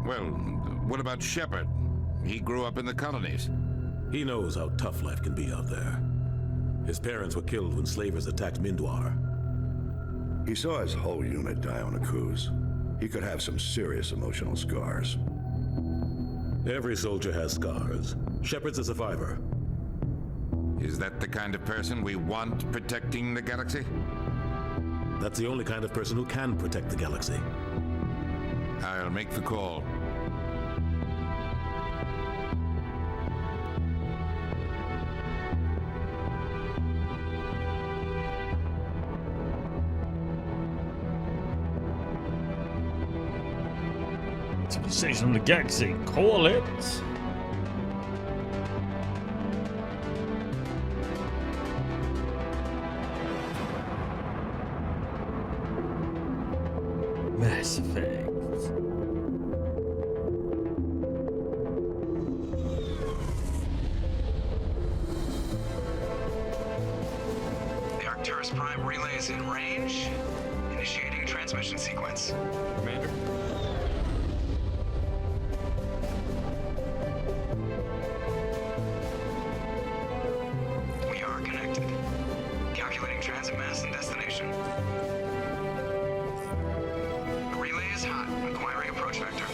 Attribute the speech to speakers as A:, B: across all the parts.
A: Well, what about Shepard? He grew up in the colonies.
B: He knows how tough life can be out there. His parents were killed when slavers attacked Mindwar.
C: He saw his whole unit die on a cruise. He could have some serious emotional scars.
B: Every soldier has scars. Shepard's a survivor.
A: Is that the kind of person we want protecting the galaxy?
B: That's the only kind of person who can protect the galaxy.
A: I'll make the call.
D: Civilization of the Galaxy, call it. Mass Effect.
E: The Arcturus Prime relay is in range. Initiating transmission sequence.
D: Commander.
E: We are connected. Calculating transit mass and destination. The relay is hot. Acquiring approach vector.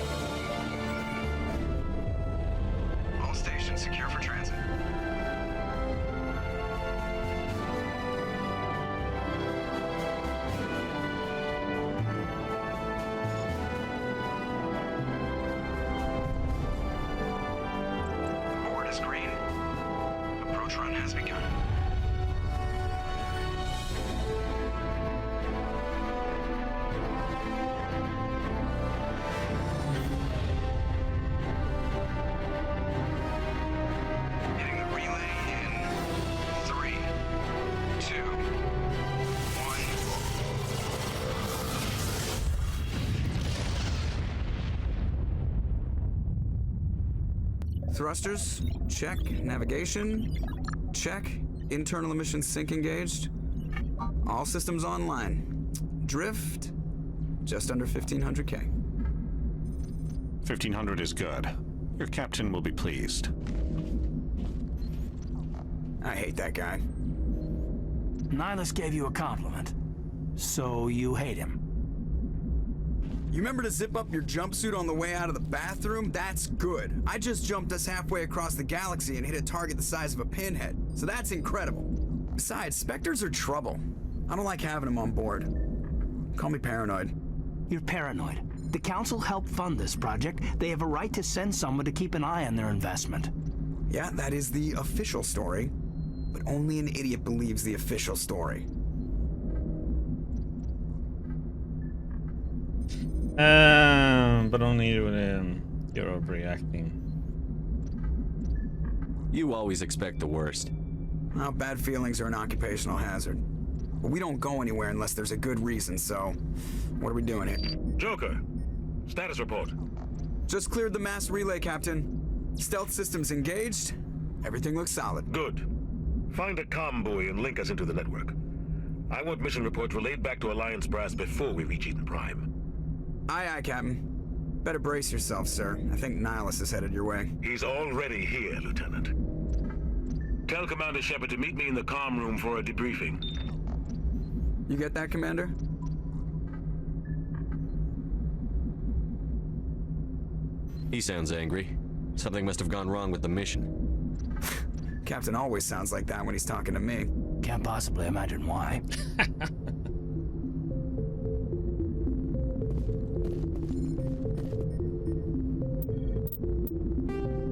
E: All stations secure for transit. Board is green. Approach run has begun. Hitting the relay in 3, 2, 1. Thrusters, check. Navigation, check. Internal emission sync engaged. All systems online. Drift, just under 1500K.
F: 1500 is good. Your captain will be pleased.
E: I hate that guy.
G: Nihilus gave you a compliment, so you hate him.
E: You remember to zip up your jumpsuit on the way out of the bathroom? That's good. I just jumped us halfway across the galaxy and hit a target the size of a pinhead, so that's incredible. Besides, Spectres are trouble. I don't like having them on board. Call me paranoid.
G: You're paranoid. The Council helped fund this project. They have a right to send someone to keep an eye on their investment.
E: Yeah, that is the official story. But only an idiot believes the official story.
D: But only when you're overreacting.
H: You always expect the worst.
E: Well, bad feelings are an occupational hazard. But we don't go anywhere unless there's a good reason, so what are we doing here?
B: Joker, status report.
E: Just cleared the mass relay, Captain. Stealth systems engaged. Everything looks solid.
B: Good. Find a comm buoy and link us into the network. I want mission reports relayed back to Alliance brass before we reach Eden Prime.
E: Aye, aye, Captain. Better brace yourself, sir. I think Nihilus is headed your way.
B: He's already here, Lieutenant. Tell Commander Shepard to meet me in the comm room for a debriefing.
E: You get that, Commander?
H: He sounds angry. Something must have gone wrong with the mission.
E: Captain always sounds like that when he's talking to me.
G: Can't possibly imagine why.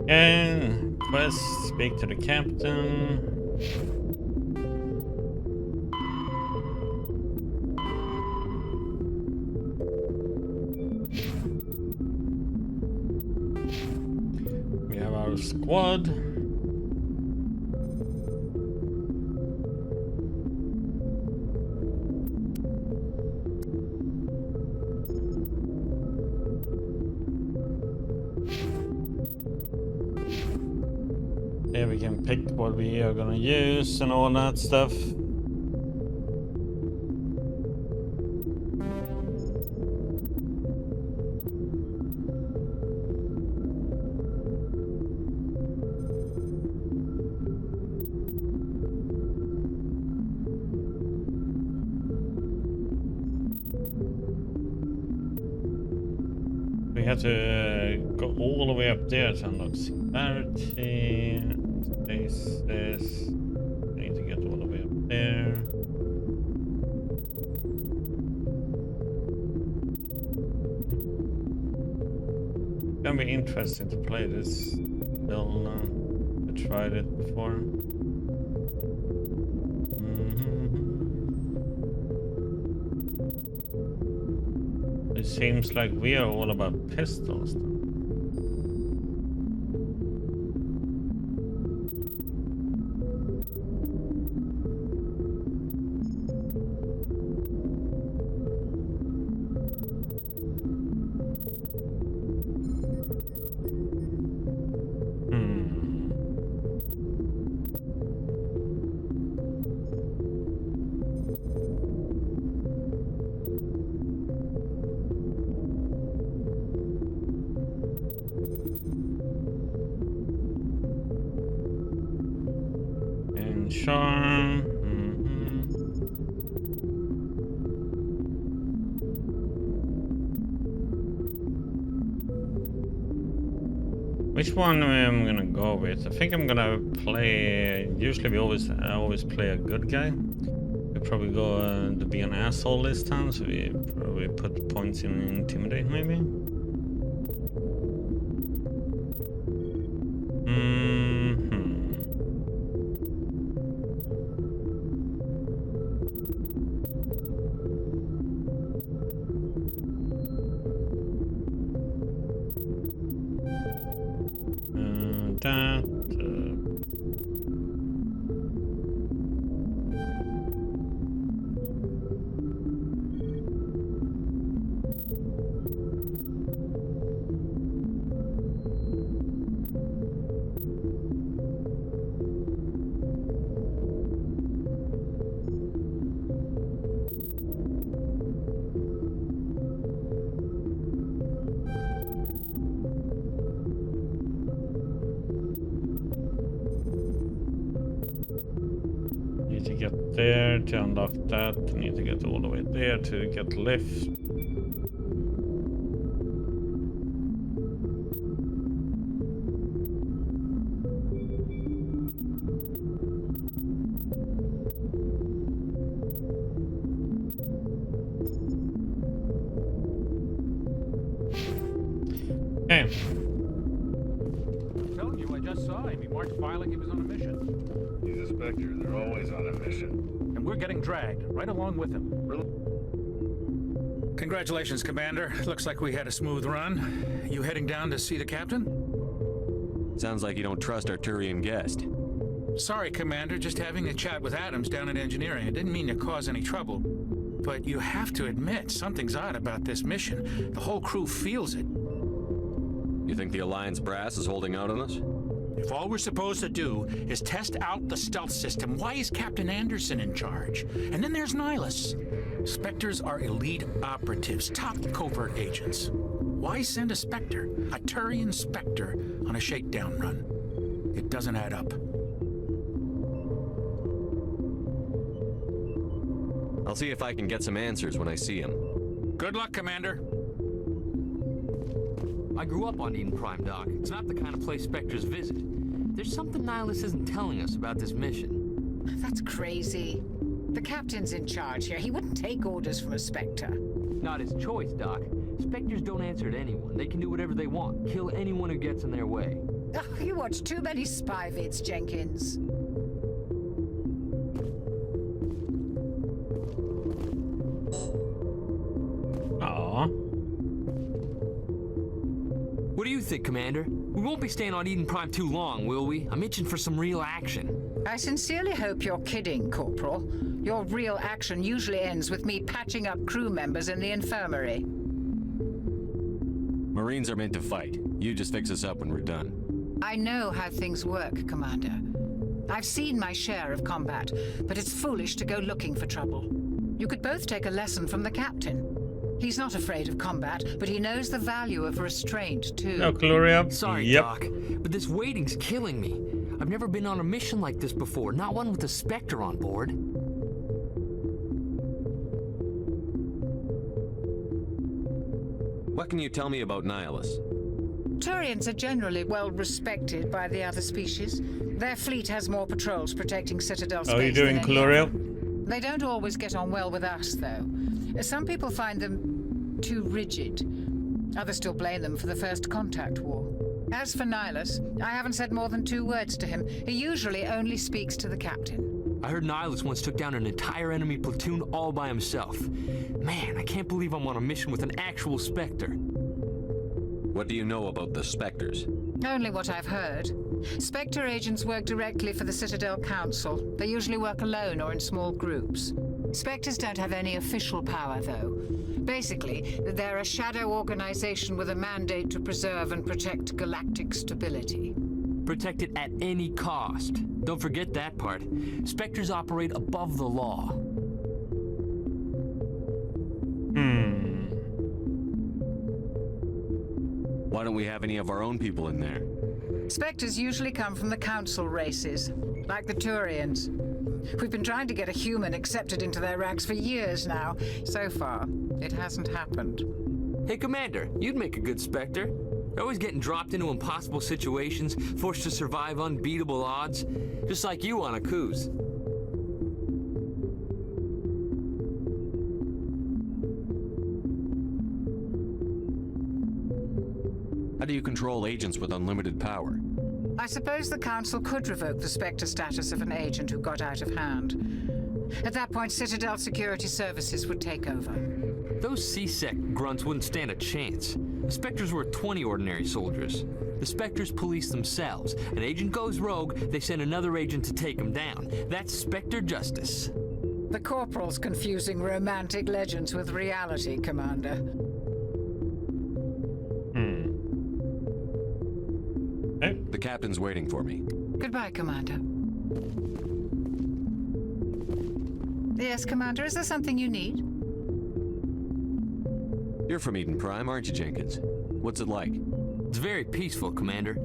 D: And quest, speak to the captain. We have our squad. Here we can pick what we are gonna use and all that stuff. we have to go all the way up there to unlock singularity. Stasis. We need to get all the way up there. Gonna be interesting to play this still. I tried it before. It seems like we are all about pistols. Charm. Which one am I gonna go with? I think I'm gonna play. Usually, I always play a good guy. We probably go to be an asshole this time, so we probably put points in intimidate, maybe. There to unlock that, I need to get all the way there to get lift. Okay.
I: I'm telling you, I just saw him. He marched by like he was on a mission.
B: He's a Spectre. They're always on a mission.
I: And we're getting dragged right along with him. Congratulations, Commander. Looks like we had a smooth run. You heading down to see the captain?
H: Sounds like you don't trust our Turian guest.
I: Sorry, Commander. Just having a chat with Adams down at engineering. I didn't mean to cause any trouble. But you have to admit, something's odd about this mission. The whole crew feels it.
H: You think the Alliance brass is holding out on us?
I: If all we're supposed to do is test out the stealth system, why is Captain Anderson in charge? And then there's Nihilus. Spectres are elite operatives, top covert agents. Why send a Spectre, a Turian Spectre, on a shakedown run? It doesn't add up.
H: I'll see if I can get some answers when I see him.
I: Good luck, Commander.
J: I grew up on Eden Prime, Doc. It's not the kind of place Spectres visit. There's something Nihilus isn't telling us about this mission.
K: That's crazy. The captain's in charge here. He wouldn't take orders from a Spectre.
J: Not his choice, Doc. Spectres don't answer to anyone. They can do whatever they want. Kill anyone who gets in their way.
K: Oh, you watch too many spy vids, Jenkins.
D: Aww.
J: What do you think, Commander? We won't be staying on Eden Prime too long, will we? I'm itching for some real action.
K: I sincerely hope you're kidding, Corporal. Your real action usually ends with me patching up crew members in the infirmary.
H: Marines are meant to fight. You just fix us up when we're done.
K: I know how things work, Commander. I've seen my share of combat, but it's foolish to go looking for trouble. You could both take a lesson from the captain. He's not afraid of combat, but he knows the value of restraint, too.
D: No, Gloria.
J: Sorry,
D: Yep.
J: Doc, but this waiting's killing me. I've never been on a mission like this before, not one with a Spectre on board.
H: What can you tell me about Nihilus?
K: Turians are generally well respected by the other species. Their fleet has more patrols protecting Citadel space.
D: Are you doing
K: than any
D: Colorial?
K: other. They don't always get on well with us, though. Some people find them too rigid. Others still blame them for the First Contact War. As for Nihilus, I haven't said more than 2 words to him. He usually only speaks to the captain.
J: I heard Nihilus once took down an entire enemy platoon all by himself. Man, I can't believe I'm on a mission with an actual Spectre.
H: What do you know about the Spectres?
K: Only what I've heard. Spectre agents work directly for the Citadel Council. They usually work alone or in small groups. Spectres don't have any official power, though. Basically, they're a shadow organization with a mandate to preserve and protect galactic stability.
J: Protect it at any cost. Don't forget that part. Spectres operate above the law.
H: Why don't we have any of our own people in there?
K: Spectres usually come from the Council races, like the Turians. We've been trying to get a human accepted into their ranks for years now. So far, it hasn't happened.
J: Hey, Commander, you'd make a good Spectre. You're always getting dropped into impossible situations, forced to survive unbeatable odds, just like you on a cruise.
H: How do you control agents with unlimited power?
K: I suppose the Council could revoke the Spectre status of an agent who got out of hand. At that point, Citadel Security Services would take over.
J: Those CSEC grunts wouldn't stand a chance. The Spectres were 20 ordinary soldiers. The Spectres police themselves. An agent goes rogue, they send another agent to take him down. That's Spectre justice.
K: The Corporal's confusing romantic legends with reality, Commander.
H: The captain's waiting for me.
K: Goodbye, Commander. Yes, Commander, is there something you need?
H: You're from Eden Prime, aren't you, Jenkins? What's it like?
J: It's very peaceful, Commander.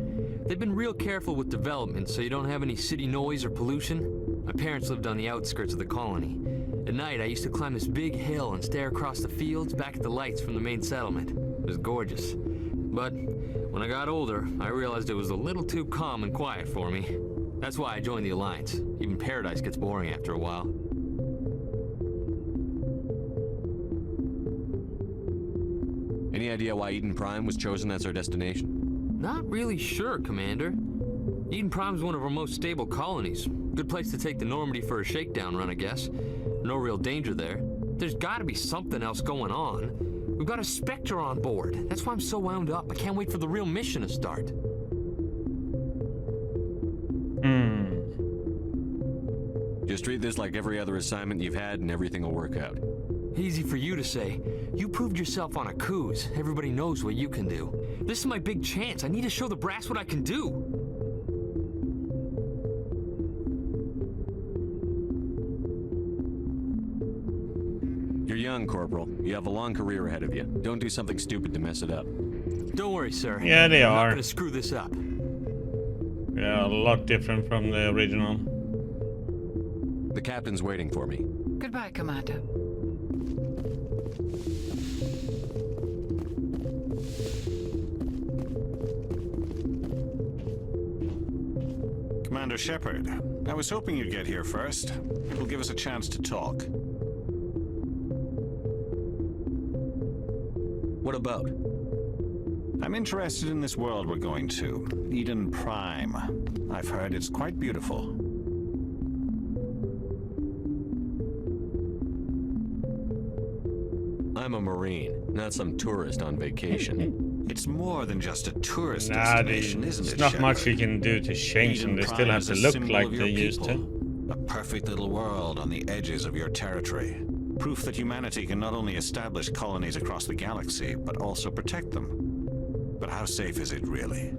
J: They've been real careful with development, so you don't have any city noise or pollution. My parents lived on the outskirts of the colony. At night, I used to climb this big hill and stare across the fields back at the lights from the main settlement. It was gorgeous. But when I got older, I realized it was a little too calm and quiet for me. That's why I joined the Alliance. Even Paradise gets boring after a while.
H: Any idea why Eden Prime was chosen as our destination?
J: Not really sure, Commander. Eden Prime's one of our most stable colonies. Good place to take the Normandy for a shakedown run, I guess. No real danger there. There's gotta be something else going on. We've got a Spectre on board. That's why I'm so wound up. I can't wait for the real mission to start.
H: Just treat this like every other assignment you've had and everything will work out.
J: Easy for you to say. You proved yourself on a cruise. Everybody knows what you can do. This is my big chance. I need to show the brass what I can do.
H: You're young, Corporal. You have a long career ahead of you. Don't do something stupid to mess it up.
J: Don't worry, sir.
D: Yeah, they
J: I'm
D: are.
J: not gonna screw this up.
D: Yeah, a lot different from the original.
H: The captain's waiting for me.
K: Goodbye, Commander.
F: Commander Shepard, I was hoping you'd get here first. It will give us a chance to talk.
H: What about?
F: I'm interested in this world we're going to, Eden Prime. I've heard it's quite beautiful.
H: I'm a Marine, not some tourist on vacation.
F: It's more than just a tourist destination, isn't it,
D: There's not
F: Shepard?
D: much we can do to change them. They still have to look like they used to.
F: A perfect little world on the edges of your territory. Proof that humanity can not only establish colonies across the galaxy, but also protect them. But how safe is it really?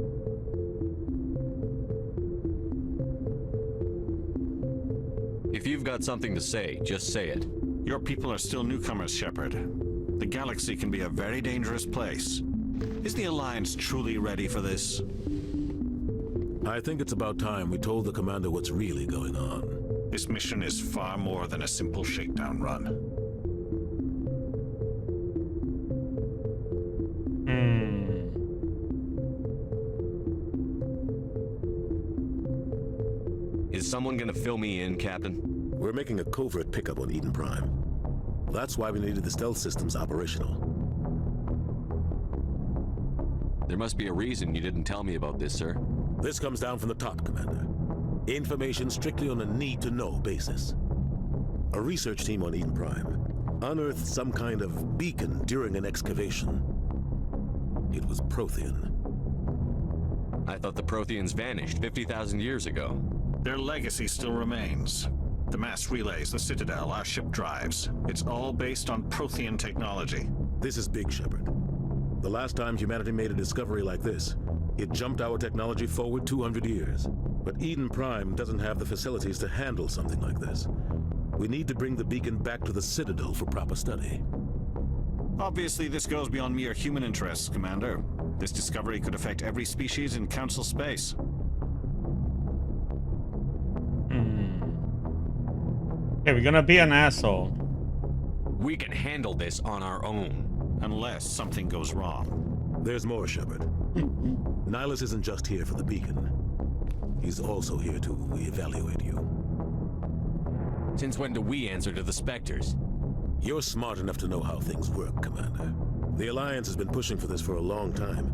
H: If you've got something to say, just say it.
F: Your people are still newcomers, Shepard. The galaxy can be a very dangerous place. Is the Alliance truly ready for this?
L: I think it's about time we told the commander what's really going on.
F: This mission is far more than a simple shakedown run.
H: someone gonna fill me in, Captain?
L: We're making a covert pickup on Eden Prime. That's why we needed the stealth systems operational.
H: There must be a reason you didn't tell me about this, sir.
L: This comes down from the top, Commander. Information strictly on a need-to-know basis. A research team on Eden Prime unearthed some kind of beacon during an excavation. It was Prothean.
H: I thought the Protheans vanished 50,000 years ago.
F: Their legacy still remains. The mass relays, the Citadel, our ship drives. It's all based on Prothean technology.
L: This is big, Shepard. The last time humanity made a discovery like this, it jumped our technology forward 200 years. But Eden Prime doesn't have the facilities to handle something like this. We need to bring the beacon back to the Citadel for proper study.
F: Obviously, this goes beyond mere human interests, Commander. This discovery could affect every species in Council space.
D: Okay, we're gonna be an asshole.
H: We can handle this on our own.
F: Unless something goes wrong.
L: There's more, Shepard. Nihilus isn't just here for the beacon. He's also here to evaluate you.
H: Since when do we answer to the Spectres?
L: You're smart enough to know how things work, Commander. The Alliance has been pushing for this for a long time.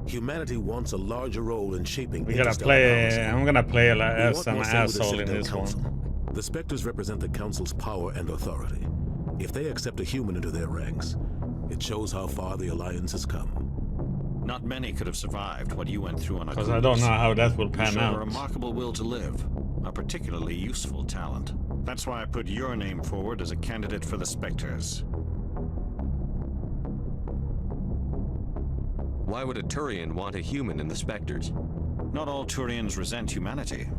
L: Humanity wants a larger role in shaping interstellar policy.
D: I'm gonna play as an asshole in this
L: Council.
D: one.
L: The Spectres represent the Council's power and authority. If they accept a human into their ranks, it shows how far the Alliance has come.
F: Not many could have survived what you went through on a
D: Because I don't know how that will pan
F: you showed
D: out.
F: a remarkable will to live, a particularly useful talent. That's why I put your name forward as a candidate for the Spectres.
H: Why would a Turian want a human in the Spectres?
F: Not all Turians resent humanity.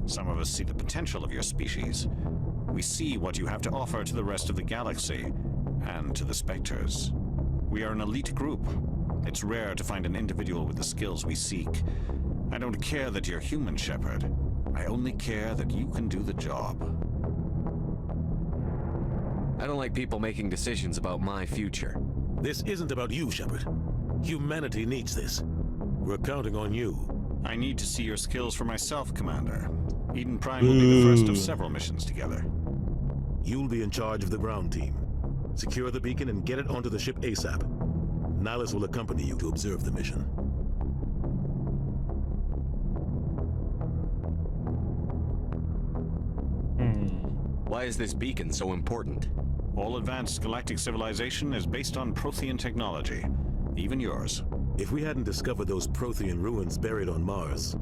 F: Some of us see the potential of your species. We see what you have to offer to the rest of the galaxy, and to the Spectres. We are an elite group. It's rare to find an individual with the skills we seek. I don't care that you're human, Shepard. I only care that you can do the job.
H: I don't like people making decisions about my future.
L: This isn't about you, Shepard. Humanity needs this. We're counting on you.
F: I need to see your skills for myself, Commander. Eden Prime will be the first of several missions together.
L: You'll be in charge of the ground team. Secure the beacon and get it onto the ship ASAP. Nihilus will accompany you to observe the mission.
H: Why is this beacon so important?
F: All advanced galactic civilization is based on Prothean technology. Even yours.
L: If we hadn't discovered those Prothean ruins buried on Mars,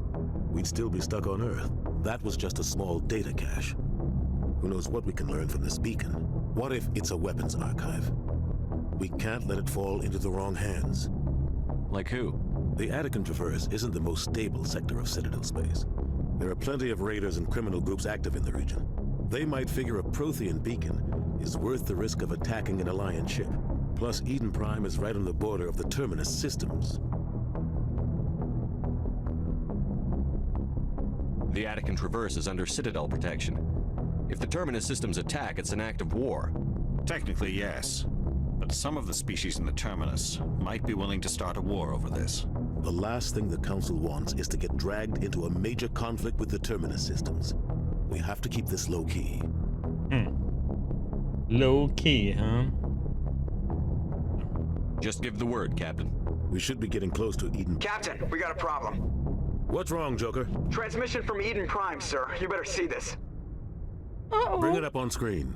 L: we'd still be stuck on Earth. That was just a small data cache. Who knows what we can learn from this beacon? What if it's a weapons archive? We can't let it fall into the wrong hands.
H: Like who?
L: The Adept Traverse isn't the most stable sector of Citadel space. There are plenty of raiders and criminal groups active in the region. They might figure a Prothean beacon is worth the risk of attacking an Alliance ship. Plus, Eden Prime is right on the border of the Terminus systems.
H: The Adept Traverse is under Citadel protection. If the Terminus systems attack, it's an act of war.
F: Technically, yes. But some of the species in the Terminus might be willing to start a war over this.
L: The last thing the Council wants is to get dragged into a major conflict with the Terminus systems. We have to keep this low-key.
D: Low-key, huh?
H: Just give the word, Captain.
L: We should be getting close to Eden.
E: Captain, we got a problem.
L: What's wrong, Joker?
E: Transmission from Eden Prime, sir. You better see this.
L: Bring it up on screen.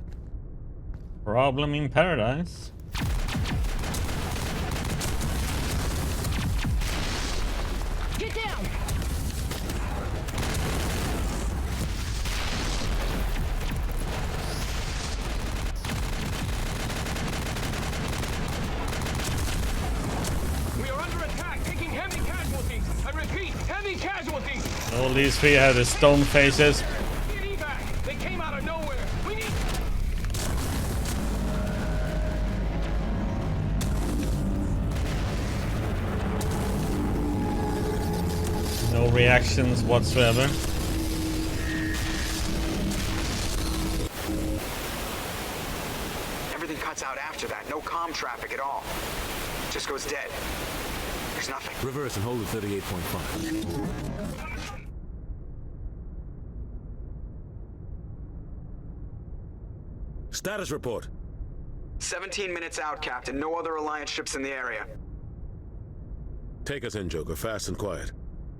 D: Problem in paradise.
K: Get down!
M: We are under attack, taking heavy casualties. I repeat, heavy casualties.
D: All these three have the stone faces.
M: Get evac. They came out of nowhere. We need...
D: No reactions whatsoever.
E: Everything cuts out after that. No comm traffic at all. Just goes dead. There's nothing.
L: Reverse and hold at 38.5. Status report.
E: 17 minutes out, Captain. No other Alliance ships in the area.
L: Take us in, Joker, fast and quiet.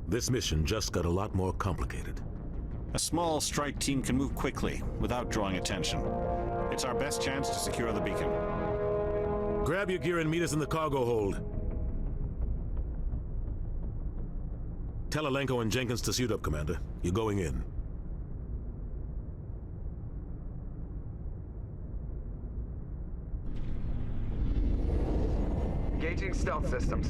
L: This mission just got a lot more complicated.
F: A small strike team can move quickly, without drawing attention. It's our best chance to secure the beacon.
L: Grab your gear and meet us in the cargo hold. Tell Alenko and Jenkins to suit up, Commander. You're going in.
E: Engaging stealth systems.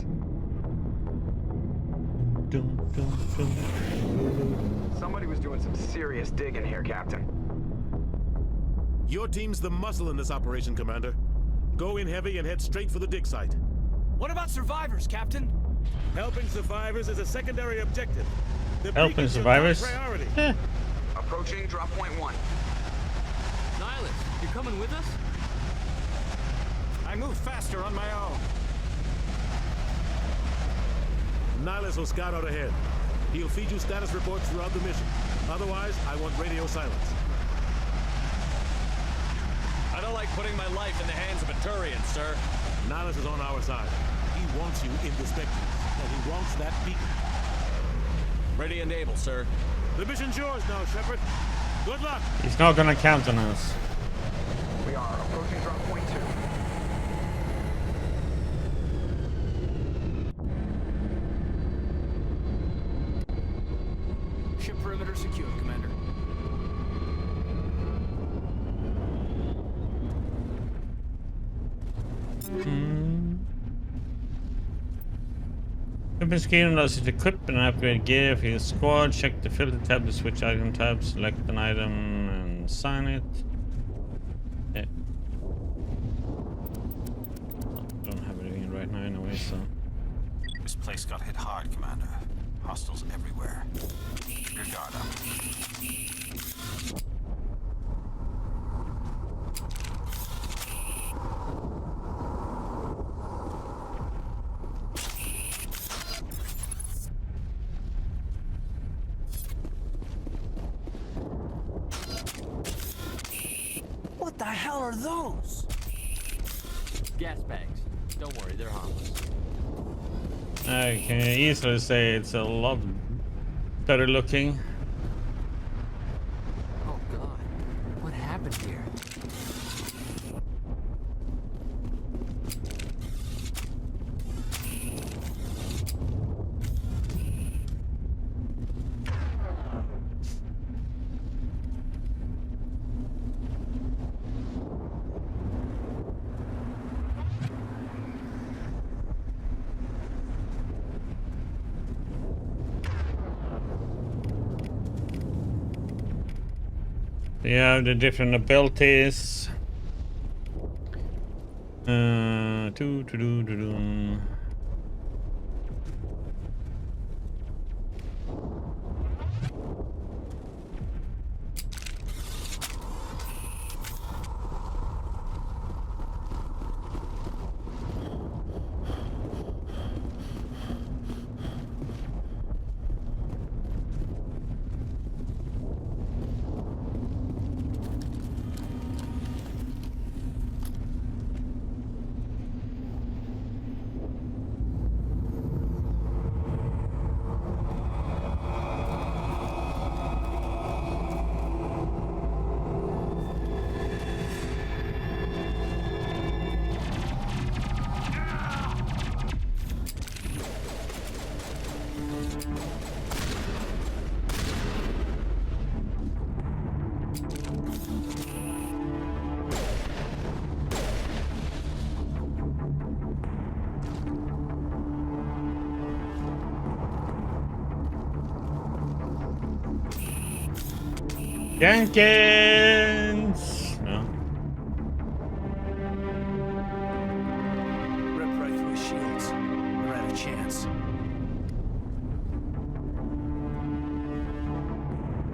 E: Somebody was doing some serious digging here, Captain.
L: Your team's the muscle in this operation, Commander. Go in heavy and head straight for the dig site.
G: What about survivors, Captain?
L: Helping survivors is a secondary objective.
D: Helping survivors?
E: Approaching drop point 1.
J: Nihilus, you coming with us?
F: I move faster on my own.
L: Nihilus will scout out ahead. He'll feed you status reports throughout the mission. Otherwise, I want radio silence.
H: I don't like putting my life in the hands of a Turian, sir.
L: Nihilus is on our side. He wants you in the Spectres, and he wants that beacon.
H: Ready and able, sir.
L: The mission's yours now, Shepard. Good luck.
D: He's not gonna count on us.
E: We are approaching drop point 2.
G: Ship perimeter secured, Commander.
D: Open screen allows you to equip and upgrade gear for your squad. Check the filter tab to switch item tabs. Select an item and sign it. Yeah. Don't have anything right now anyway, so.
F: This place got hit hard, Commander. Hostiles everywhere. Keep your guard up.
G: What the hell are those?
J: Gas bags. Don't worry, they're harmless.
D: I can easily say it's a lot better looking.
J: Oh god, what happened here?
D: You have the different abilities. Jenkins! No.
G: Rip right through his shields. We're at a chance.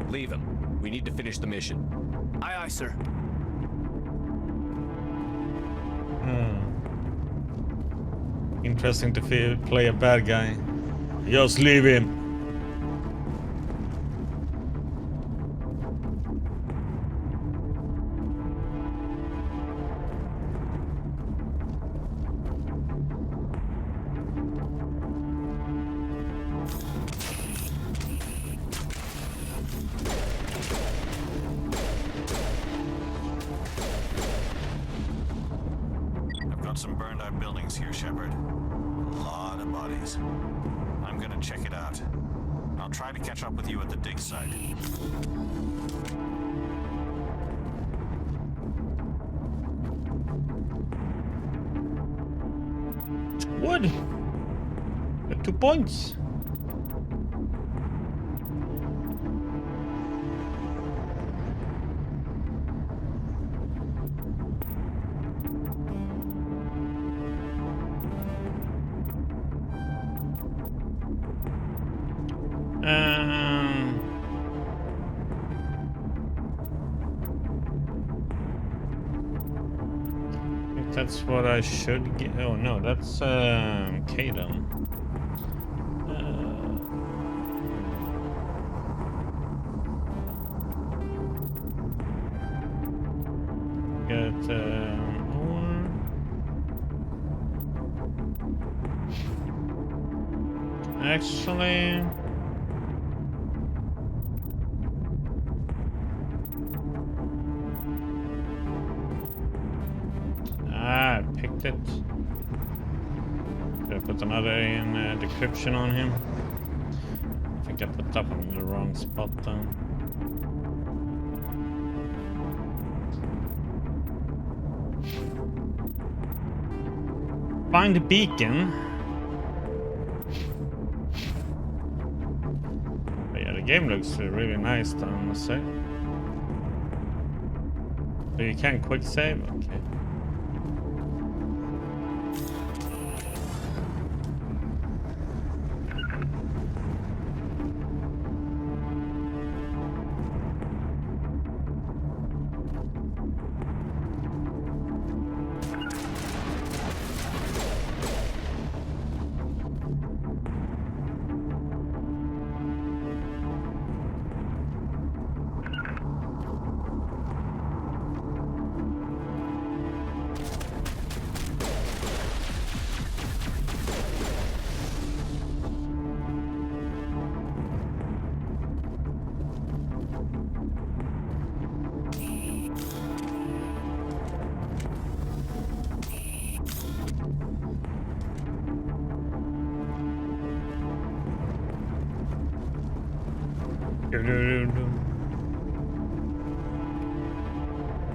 H: Leave him. We need to finish the mission.
G: Aye, aye, sir.
D: Interesting to play a bad guy. Just leave him.
F: out some burned out buildings here, Shepard. A lot of bodies. I'm gonna check it out. I'll try to catch up with you at the dig site.
D: It's wood. Got 2 points. I think that's what I should get. Oh no, that's Kaden. Get ore. Actually. I picked it. Should I put another in decryption on him? I think I put that one in the wrong spot then. Find the beacon. But yeah, the game looks really nice, I must say. So you can quick save? Okay.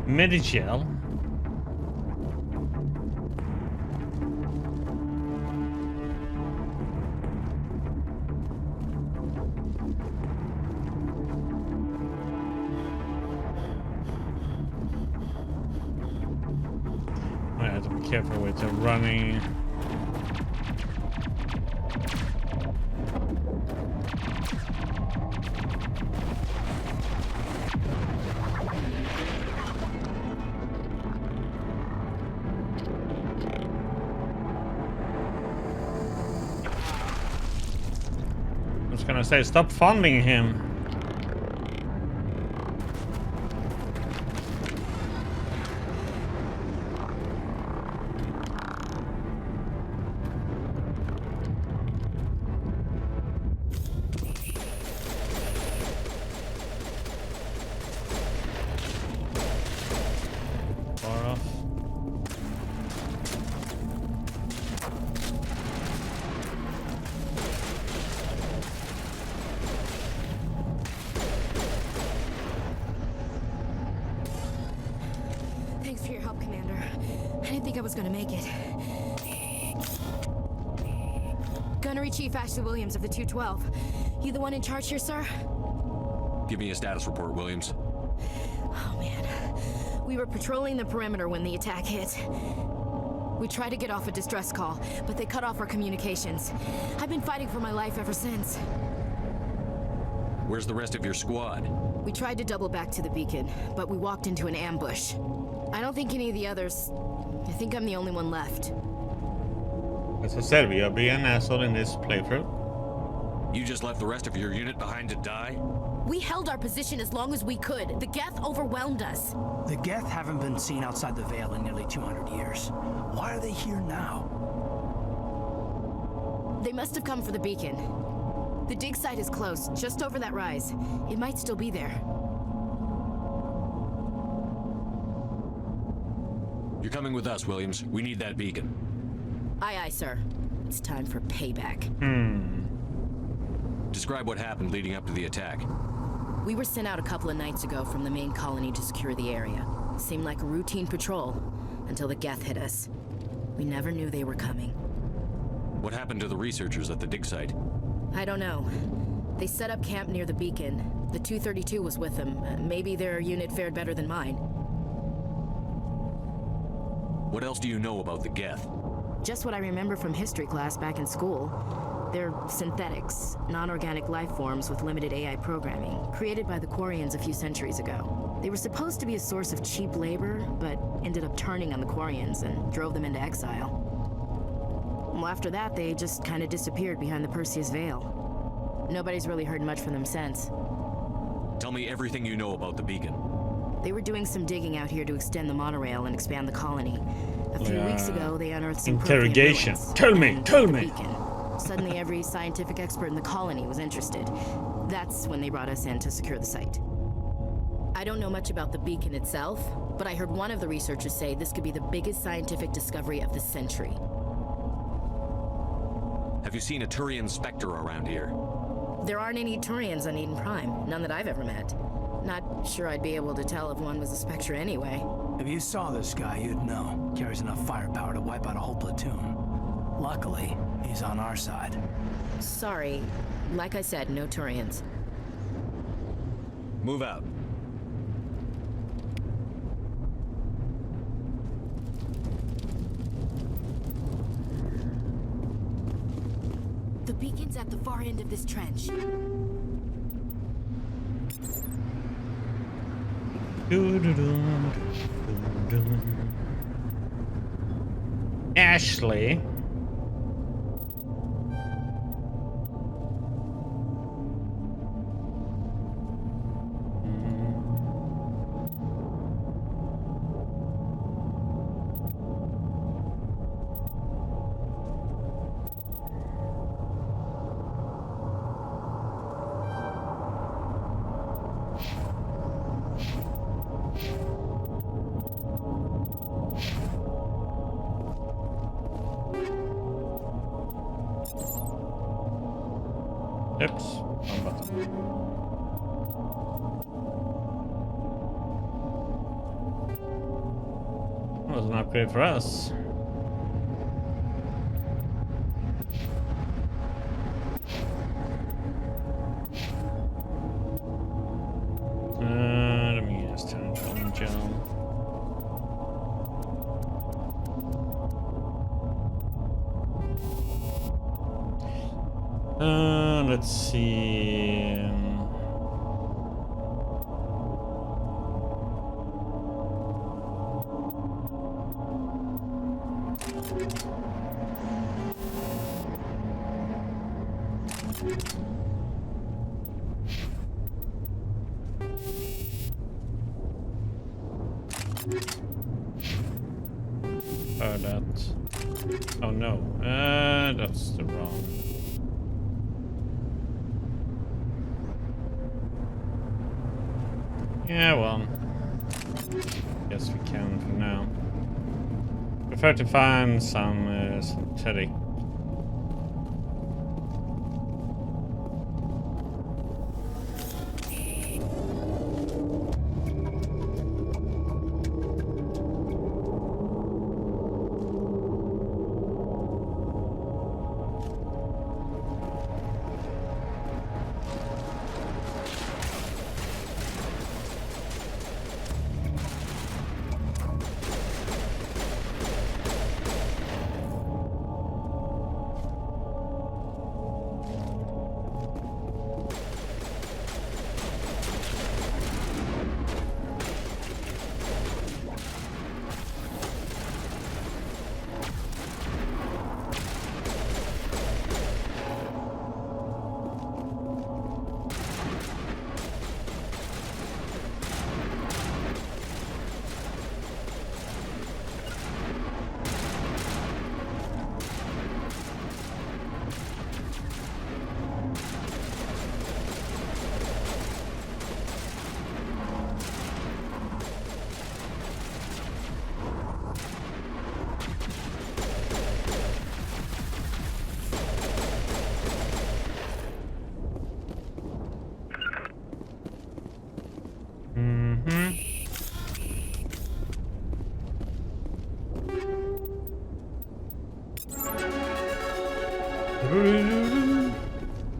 D: Medigel. I have to be careful with the running. Gonna say, stop funding him. Far off.
N: Chief Ashley Williams of the 212. You the one in charge here, sir?
H: Give me a status report, Williams.
N: Oh, man. We were patrolling the perimeter when the attack hit. We tried to get off a distress call, but they cut off our communications. I've been fighting for my life ever since.
H: Where's the rest of your squad?
N: We tried to double back to the beacon, but we walked into an ambush. I don't think any of the others... I think I'm the only one left.
D: As I said, we are being an asshole in this playthrough.
H: You just left the rest of your unit behind to die?
N: We held our position as long as we could. The Geth overwhelmed us.
G: The Geth haven't been seen outside the Veil in nearly 200 years. Why are they here now?
N: They must have come for the beacon. The dig site is close, just over that rise. It might still be there.
H: You're coming with us, Williams. We need that beacon.
N: Aye, aye, sir. It's time for payback.
H: Describe what happened leading up to the attack.
N: We were sent out a couple of nights ago from the main colony to secure the area. Seemed like a routine patrol until the Geth hit us. We never knew they were coming.
H: What happened to the researchers at the dig site?
N: I don't know. They set up camp near the beacon. The 232 was with them. Maybe their unit fared better than mine.
H: What else do you know about the Geth?
N: Just what I remember from history class back in school. They're synthetics, non-organic life forms with limited AI programming, created by the Quarians a few centuries ago. They were supposed to be a source of cheap labor, but ended up turning on the Quarians and drove them into exile. Well, after that, they just kind of disappeared behind the Perseus Veil. Nobody's really heard much from them since.
H: Tell me everything you know about the beacon.
N: They were doing some digging out here to extend the monorail and expand the colony. A few weeks ago, they unearthed some
D: interrogation.
N: Tell
D: me.
N: Beacon. Suddenly, every scientific expert in the colony was interested. That's when they brought us in to secure the site. I don't know much about the beacon itself, but I heard one of the researchers say this could be the biggest scientific discovery of the century.
H: Have you seen a Turian Spectre around here?
N: There aren't any Turians on Eden Prime, none that I've ever met. Not sure I'd be able to tell if one was a Spectre anyway.
G: If you saw this guy, you'd know. Carries enough firepower to wipe out a whole platoon. Luckily, he's on our side.
N: Sorry. Like I said, no Turians.
H: Move out.
N: The beacon's at the far end of this trench.
D: Ashley. Oops, wrong button. That was an upgrade for us. Let me just turn it on gel. Let's see. Oh, that. Oh no, that's the wrong. Yeah, well, guess we can for now. Prefer to find some synthetic.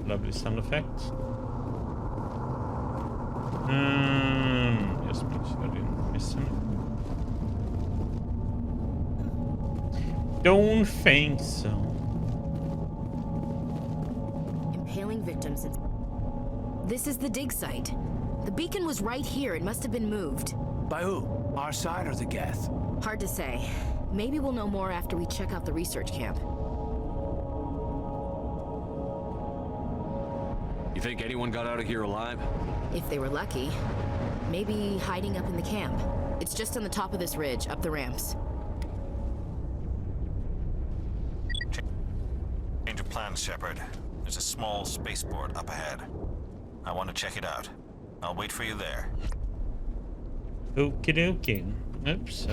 D: Lovely sound effects. Just make sure I didn't miss anything. Don't think so.
N: Impaling victims. This is the dig site. The beacon was right here. It must have been moved.
G: By who? Our side or the Geth?
N: Hard to say. Maybe we'll know more after we check out the research camp.
H: You think anyone got out of here alive?
N: If they were lucky. Maybe hiding up in the camp. It's just on the top of this ridge, up the ramps.
F: Change of plans, Shepard. There's a small spaceport up ahead. I want to check it out. I'll wait for you there.
D: Okie dokie. Oops.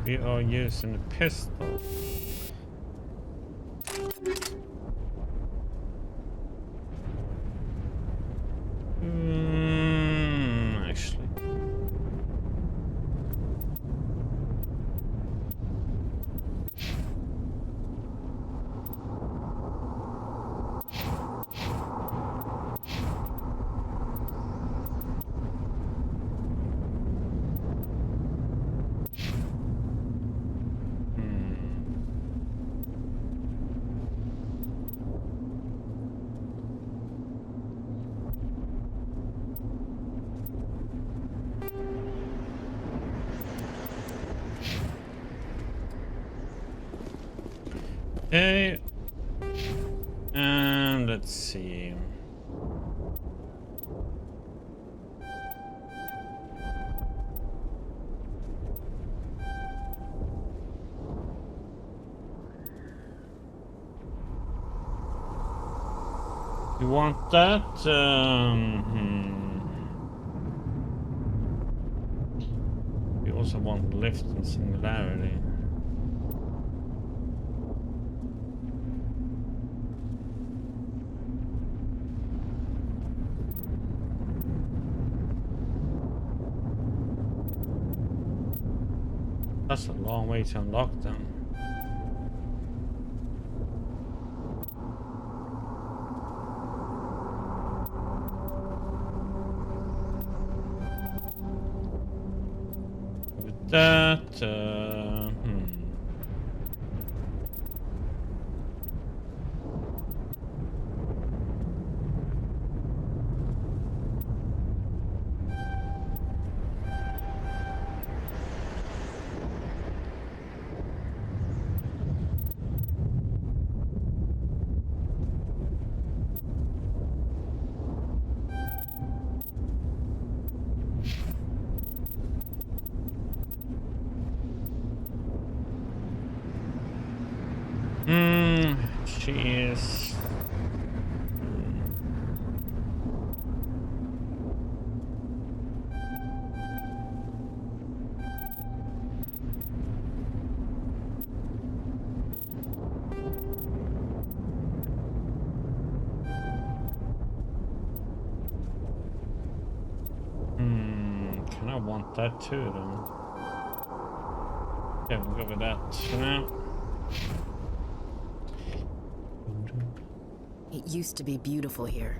D: We are using a pistol. Actually. Okay, and let's see. You want that? We also want lift and singularity. That's a long way to unlock them. With that, jeez. Can I want that too, though? Yeah, we'll go with that for now.
N: It used to be beautiful here.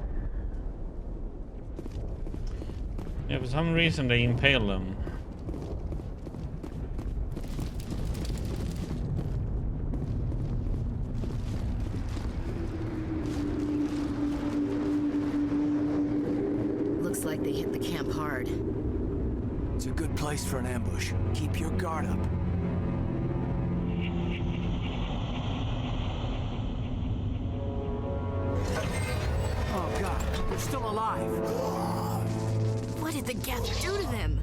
D: Yeah, for some reason they impale them.
N: Looks like they hit the camp hard.
G: It's a good place for an ambush. Keep your guard up. Oh God, they're still alive.
N: What did the Geth do to them?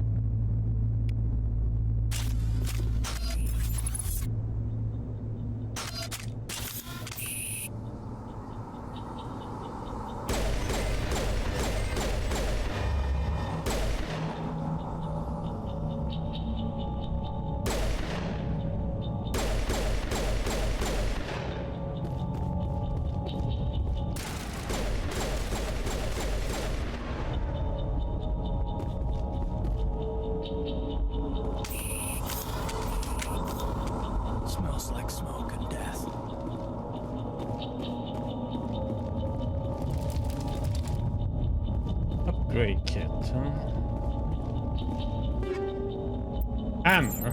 G: Smells like smoke and death.
D: Upgrade kit, huh? Hammer?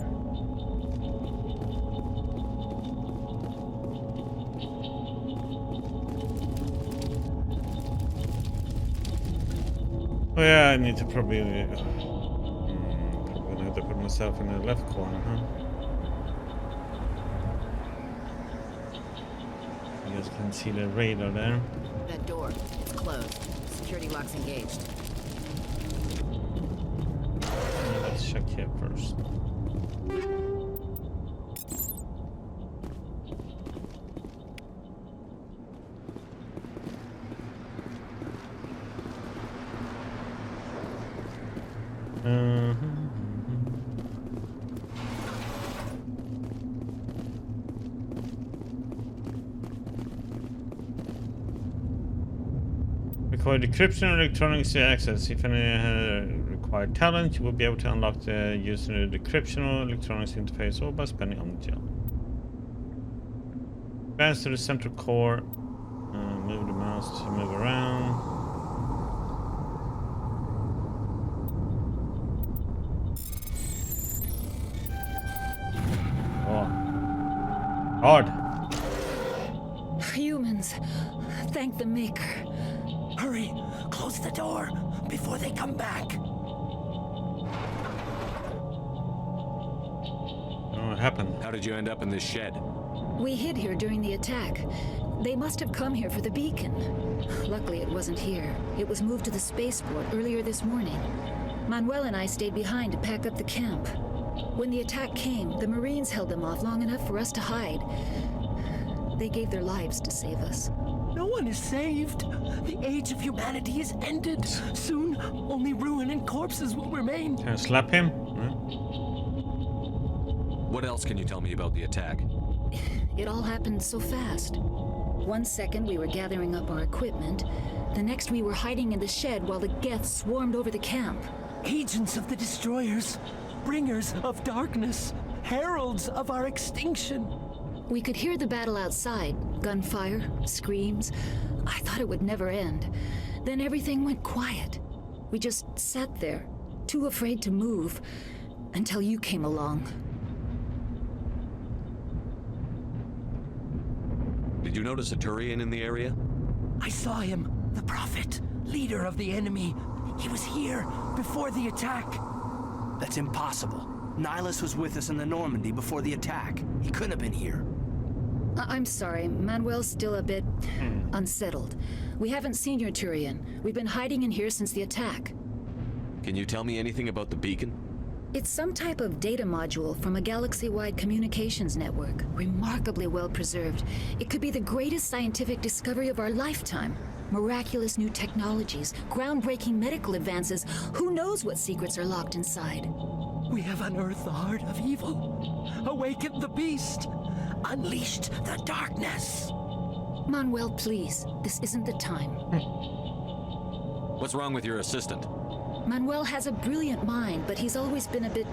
D: Oh yeah, I need to probably gonna have to put myself in the left corner, huh? You guys can see the radar there.
N: That door, it's closed. Security lock's engaged.
D: Let's check here first. Required decryption and electronics access. If any required talent, you will be able to unlock the using the decryption or electronics interface or by spending on the gel. Advance to the central core. Move the mouse to move around. Oh. Hard.
O: Humans, thank the Maker.
G: Hurry! Close the door before they come back.
D: What happened?
H: How did you end up in this shed?
O: We hid here during the attack. They must have come here for the beacon. Luckily, it wasn't here. It was moved to the spaceport earlier this morning. Manuel and I stayed behind to pack up the camp. When the attack came, the Marines held them off long enough for us to hide. They gave their lives to save us.
G: No one is saved. The age of humanity is ended. Soon, only ruin and corpses will remain.
D: Can I slap him?
H: What else can you tell me about the attack?
O: It all happened so fast. 1 second we were gathering up our equipment. The next we were hiding in the shed while the Geth swarmed over the camp.
G: Agents of the destroyers, bringers of darkness, heralds of our extinction.
O: We could hear the battle outside. Gunfire, screams. I thought it would never end. Then everything went quiet. We just sat there, too afraid to move, until you came along.
H: Did you notice a Turian in the area?
G: I saw him, the Prophet, leader of the enemy. He was here before the attack.
E: That's impossible. Nihilus was with us in the Normandy before the attack. He couldn't have been here.
O: I'm sorry, Manuel's still a bit unsettled. We haven't seen your Turian. We've been hiding in here since the attack.
H: Can you tell me anything about the beacon?
O: It's some type of data module from a galaxy-wide communications network. Remarkably well preserved. It could be the greatest scientific discovery of our lifetime. Miraculous new technologies, groundbreaking medical advances. Who knows what secrets are locked inside?
G: We have unearthed the heart of evil, awakened the beast, unleashed the darkness.
O: Manuel, please. This isn't the time.
H: What's wrong with your assistant?
O: Manuel has a brilliant mind, but he's always been a bit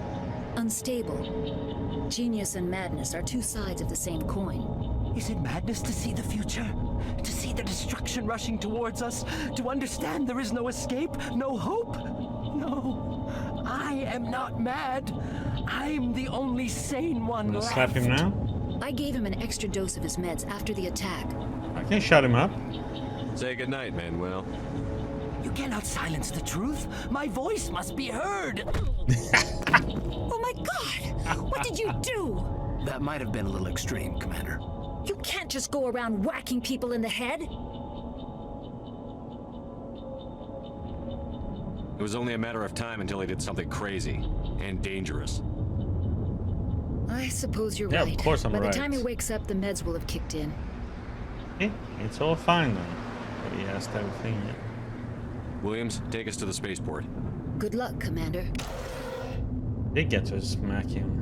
O: unstable. Genius and madness are two sides of the same coin.
G: Is it madness to see the future? To see the destruction rushing towards us? To understand there is no escape? No hope? No. I am not mad. I'm the only sane one left.
D: Slap him now?
O: I gave him an extra dose of his meds after the attack.
D: I can shut him up.
H: Say goodnight, Manuel.
G: You cannot silence the truth. My voice must be heard.
O: Oh my God! What did you do?
E: That might have been a little extreme, Commander.
O: You can't just go around whacking people in the head.
H: It was only a matter of time until he did something crazy and dangerous.
O: I suppose you're
D: Yeah,
O: right.
D: of course I'm
O: By
D: right.
O: the time he wakes up, the meds will have kicked in.
D: Okay, it's all fine then. But he asked everything. Yeah.
H: Williams, take us to the spaceport.
O: Good luck, Commander.
D: Did get to smack him.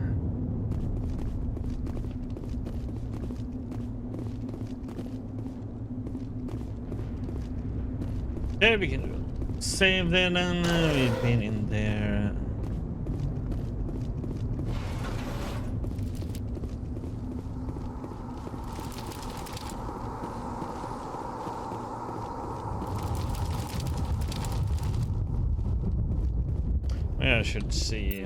D: There we can do it. Save there then. We've been in there. I should see.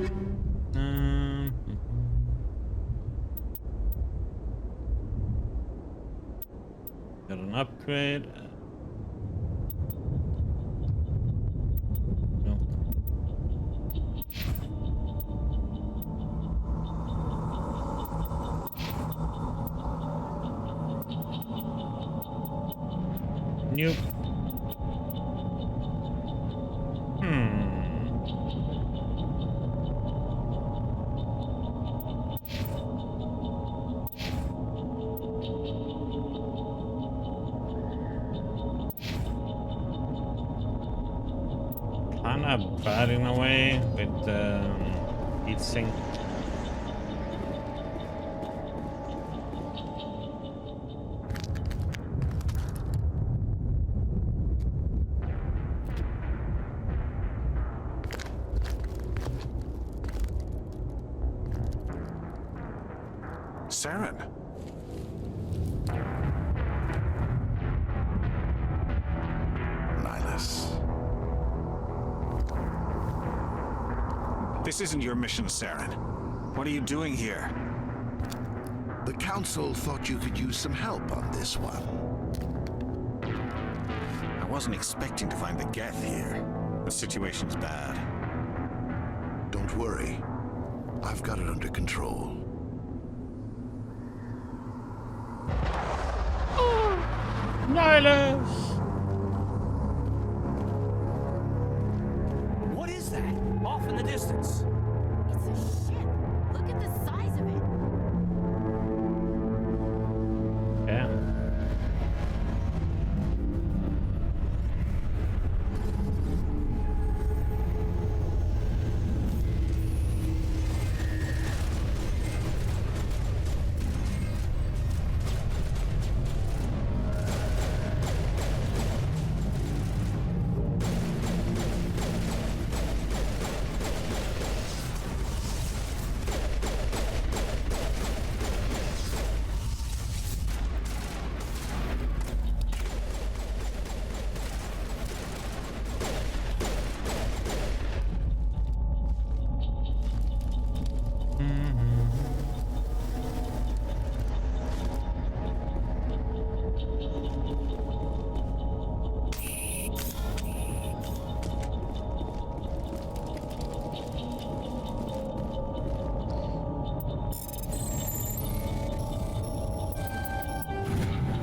D: Got an upgrade. No. Nope. Kinda bad in a way with heat sink.
B: Saren. Nihilus.
F: This isn't your mission, Saren. What are you doing here?
C: The Council thought you could use some help on this one.
F: I wasn't expecting to find the Geth here. The situation's bad.
C: Don't worry. I've got it under control.
D: Nihilus!
G: What is that? Off in the distance.
N: It's a ship. Look at the size of it.
D: Yeah.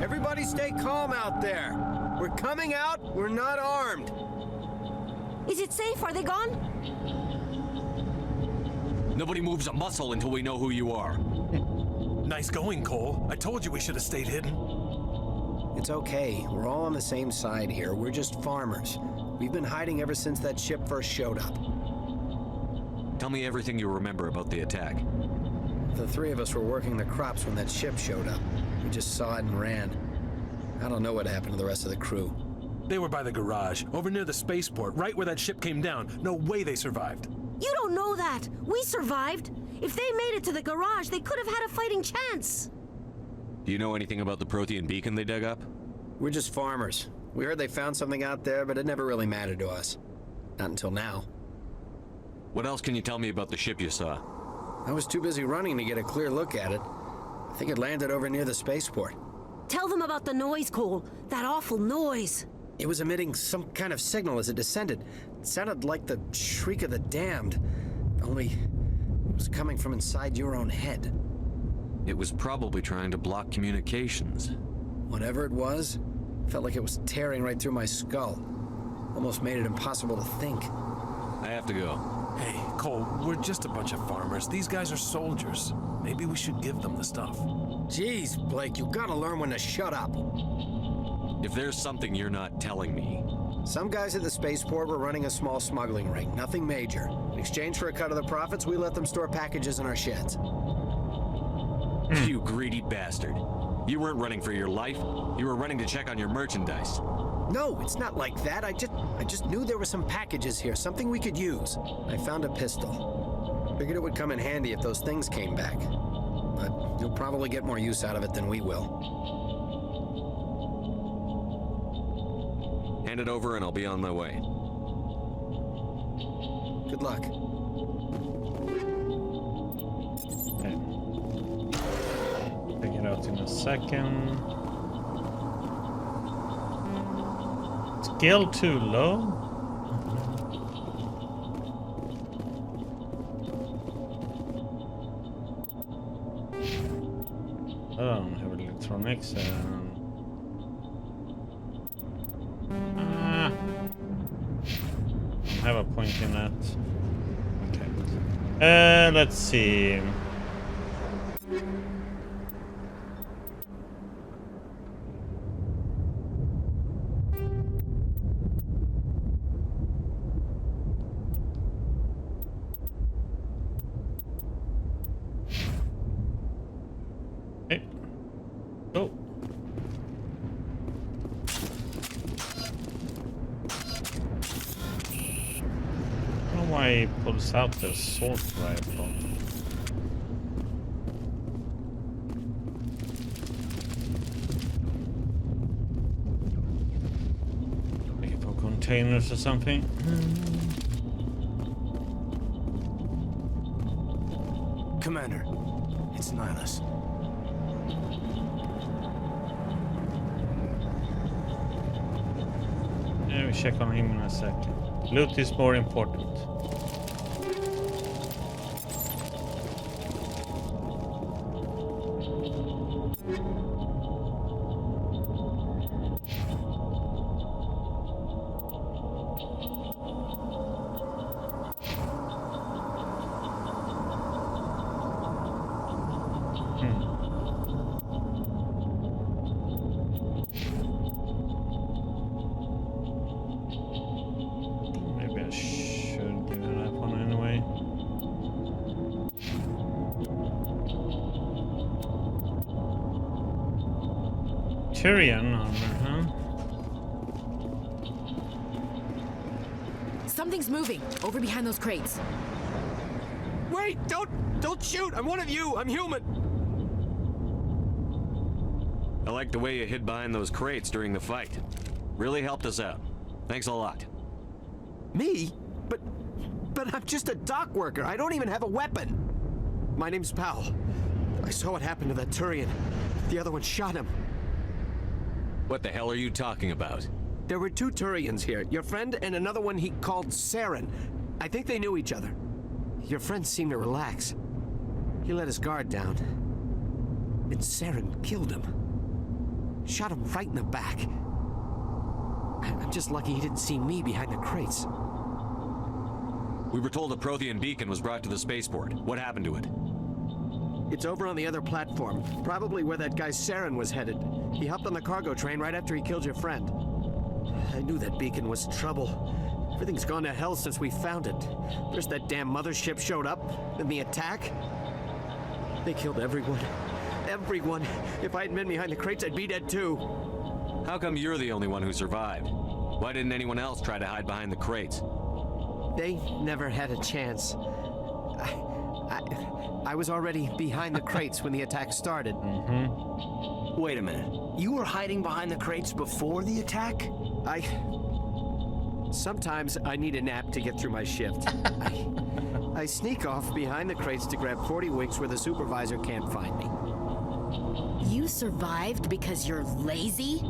G: Everybody stay calm out there. We're coming out. We're not armed.
N: Is it safe? Are they gone?
H: Nobody moves a muscle until we know who you are.
L: Nice going, Cole. I told you we should have stayed hidden.
G: It's okay. We're all on the same side here. We're just farmers. We've been hiding ever since that ship first showed up.
H: Tell me everything you remember about the attack.
G: The three of us were working the crops when that ship showed up. We just saw it and ran. I don't know what happened to the rest of the crew.
L: They were by the garage, over near the spaceport, right where that ship came down. No way they survived.
N: You don't know that. We survived. If they made it to the garage, they could have had a fighting chance.
H: Do you know anything about the Prothean beacon they dug up?
G: We're just farmers. We heard they found something out there, but it never really mattered to us. Not until now.
H: What else can you tell me about the ship you saw?
G: I was too busy running to get a clear look at it. I think it landed over near the spaceport.
N: Tell them about the noise, Cole. That awful noise.
G: It was emitting some kind of signal as it descended. It sounded like the shriek of the damned. Only it was coming from inside your own head.
H: It was probably trying to block communications.
G: Whatever it was, felt like it was tearing right through my skull. Almost made it impossible to think.
H: I have to go.
P: Hey, Cole, we're just a bunch of farmers. These guys are soldiers. Maybe we should give them the stuff.
Q: Jeez, Blake, you gotta learn when to shut up.
H: If there's something you're not telling me...
Q: Some guys at the spaceport were running a small smuggling ring, nothing major. In exchange for a cut of the profits, we let them store packages in our sheds.
H: You greedy bastard. You weren't running for your life. You were running to check on your merchandise.
Q: No, it's not like that. I just knew there were some packages here, something we could use. I found a pistol. Figured it would come in handy if those things came back. But you'll probably get more use out of it than we will.
H: Hand it over and I'll be on my way.
Q: Good luck.
D: Okay. Figure it out in a second. Skill too low? I don't have electronics. I have a point in that. Okay. Let's see. Hey. Go. I don't know why he pulls out the assault rifle. Looking for containers or something.
Q: Commander, it's Nihilus.
D: Yeah, we check on him in a second. Loot is more important. Maybe I should do that one anyway. Tyrion armor, huh?
N: Something's moving over behind those crates.
Q: Wait! Don't shoot! I'm one of you! I'm human!
H: I like the way you hid behind those crates during the fight. Really helped us out. Thanks a lot.
Q: Me? But I'm just a dock worker. I don't even have a weapon. My name's Powell. I saw what happened to that Turian. The other one shot him.
H: What the hell are you talking about?
Q: There were two Turians here. Your friend and another one he called Saren. I think they knew each other. Your friend seemed to relax. He let his guard down. And Saren killed him. Shot him right in the back. I'm just lucky he didn't see me behind the crates.
H: We were told a Prothean beacon was brought to the spaceport. What happened to it?
Q: It's over on the other platform. Probably where that guy Saren was headed. He hopped on the cargo train right after he killed your friend. I knew that beacon was trouble. Everything's gone to hell since we found it. First that damn mothership showed up, then the attack. They killed everyone. Everyone. If I hadn't been behind the crates, I'd be dead too.
H: How come you're the only one who survived? Why didn't anyone else try to hide behind the crates?
Q: They never had a chance. I was already behind the crates when the attack started.
R: Wait a minute. You were hiding behind the crates before the attack?
Q: Sometimes I need a nap to get through my shift. I sneak off behind the crates to grab 40 winks where the supervisor can't find me.
N: You survived because you're lazy?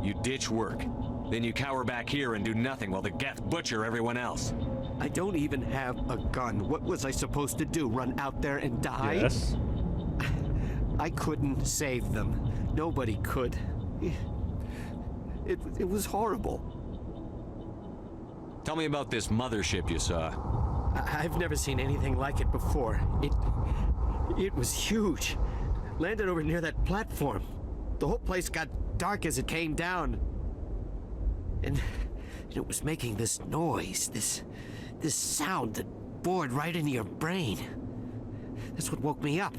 H: You ditch work. Then you cower back here and do nothing while the Geth butcher everyone else.
Q: I don't even have a gun. What was I supposed to do? Run out there and die?
D: Yes.
Q: I couldn't save them. Nobody could. It was horrible.
H: Tell me about this mothership you saw.
Q: I've never seen anything like it before. It was huge. Landed over near that platform. The whole place got dark as it came down. And it was making this noise, this sound that bored right into your brain. That's what woke me up.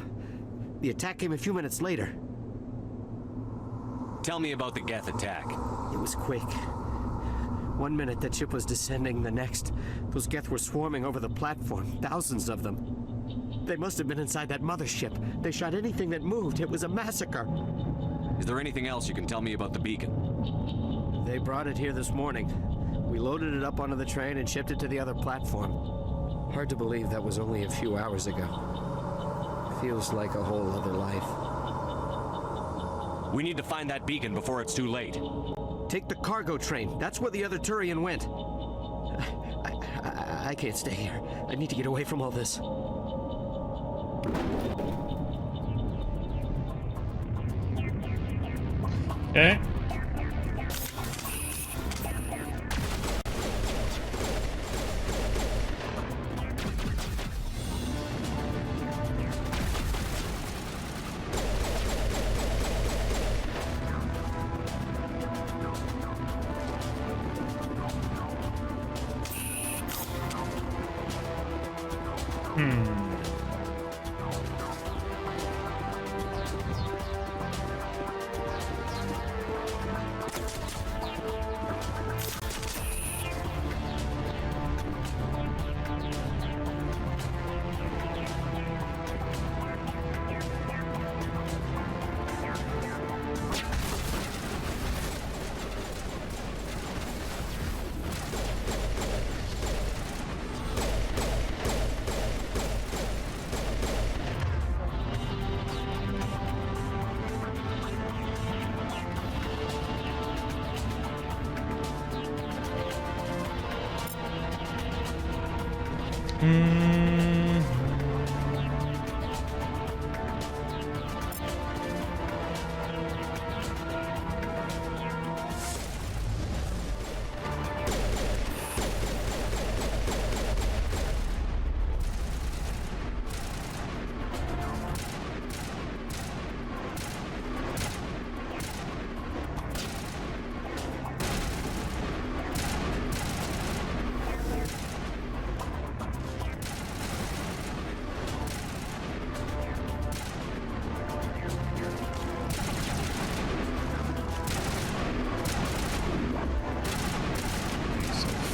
Q: The attack came a few minutes later.
H: Tell me about the Geth attack.
Q: It was quick. 1 minute that ship was descending, the next, those Geth were swarming over the platform, thousands of them. They must have been inside that mothership. They shot anything that moved. It was a massacre.
H: Is there anything else you can tell me about the beacon?
Q: They brought it here this morning. We loaded it up onto the train and shipped it to the other platform. Hard to believe that was only a few hours ago. Feels like a whole other life.
H: We need to find that beacon before it's too late.
Q: Take the cargo train. That's where the other Turian went. I can't stay here. I need to get away from all this.
D: Okay.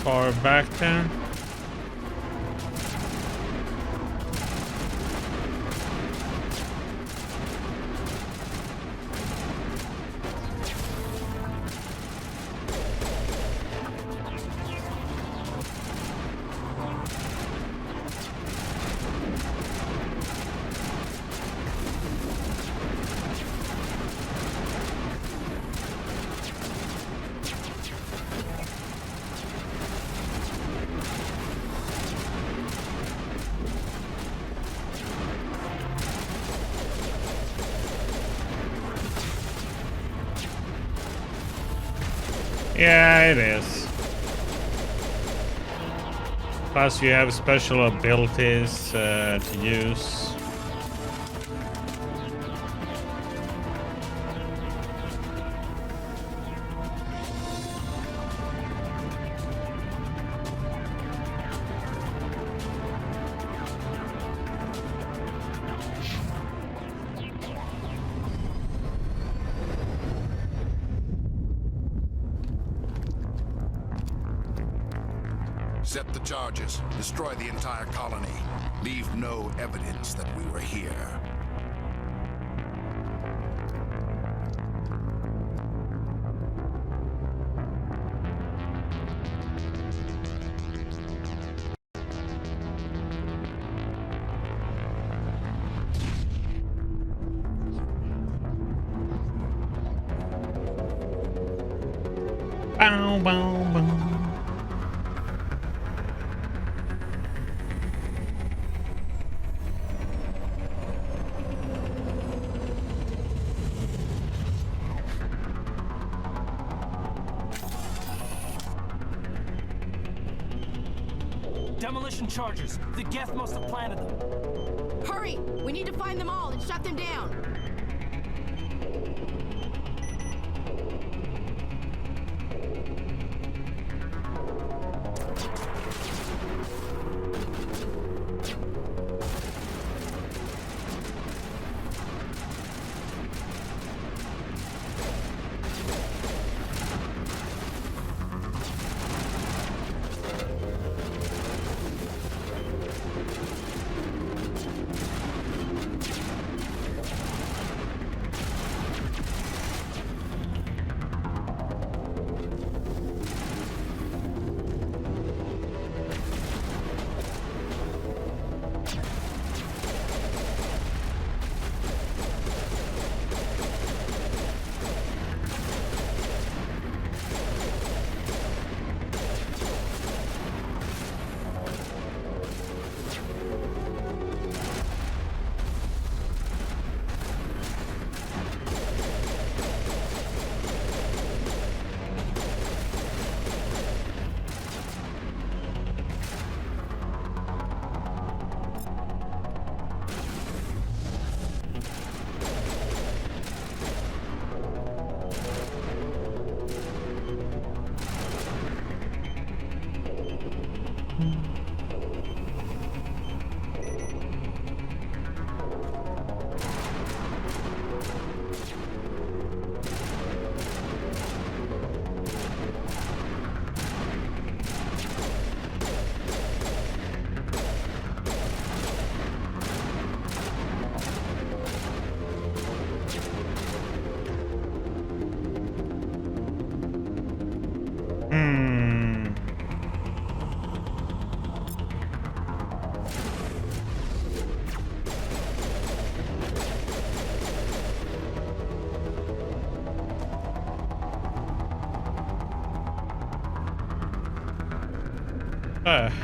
D: Far back then. Yeah, it is. Plus you have special abilities to use.
S: Set the charges. Destroy the entire colony. Leave no evidence that we were here.
D: Bow, bow, bow.
M: Demolition charges. The Geth must have planted them.
T: Hurry! We need to find them all and shut them down.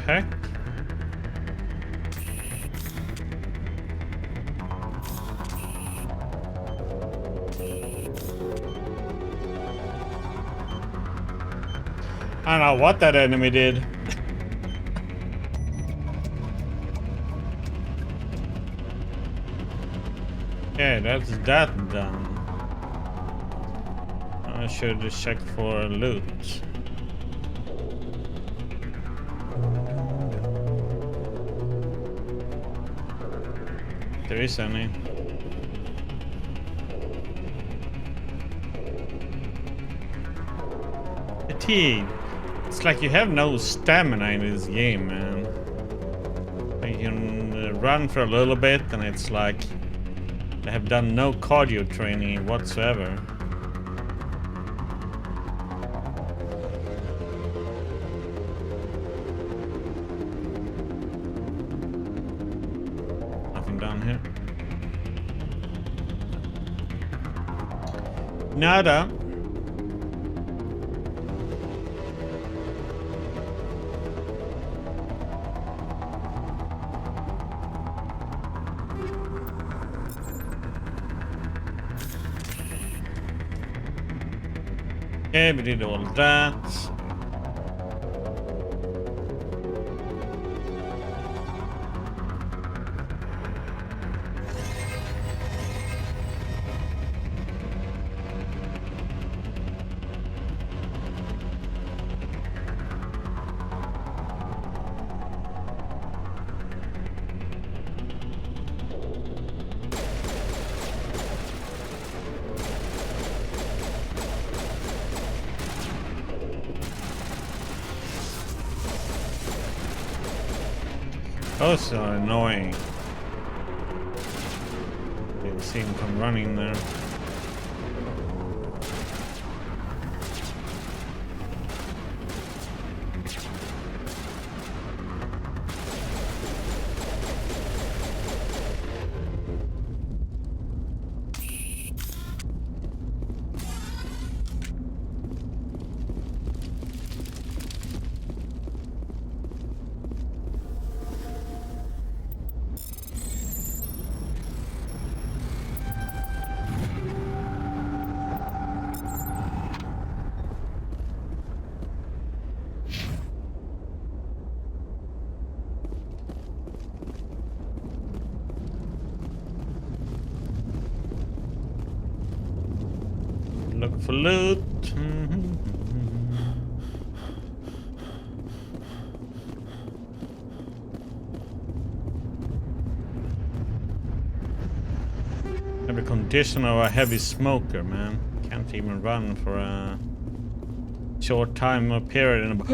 D: Heck? I don't know what that enemy did. Okay, that's that done. I should check for loot. There is any. Fatigue. It's like you have no stamina in this game, man. Like you can run for a little bit and it's like I have done no cardio training whatsoever. Nothing down here. Nada. Okay, we did all that. Those are annoying. Didn't see him come running there. Looking for loot. Every condition of a heavy smoker, man. Can't even run for a short time or period in a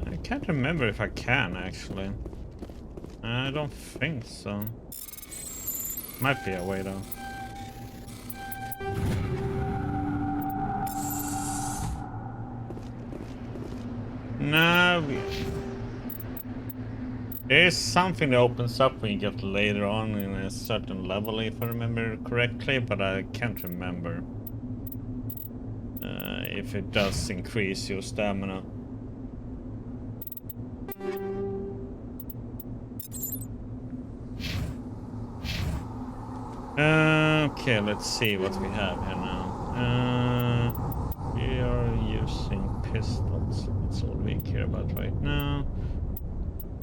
D: I can't remember if I can actually. I don't think so. Might be a way though. No, there's something that opens up when you get later on in a certain level, if I remember correctly, but I can't remember if it does increase your stamina. Okay, let's see what we have here now. We are using pistols. That's all we care about right now.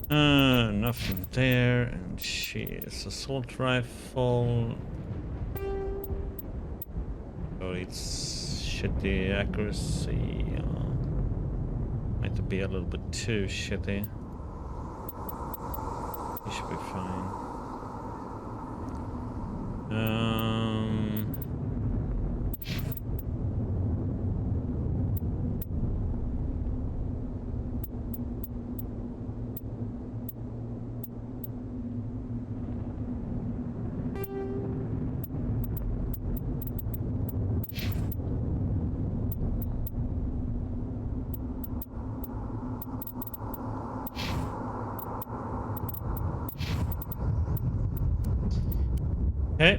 D: Nothing there. And she is assault rifle. Oh, it's shitty accuracy. Might be a little bit too shitty. You should be fine. Hey.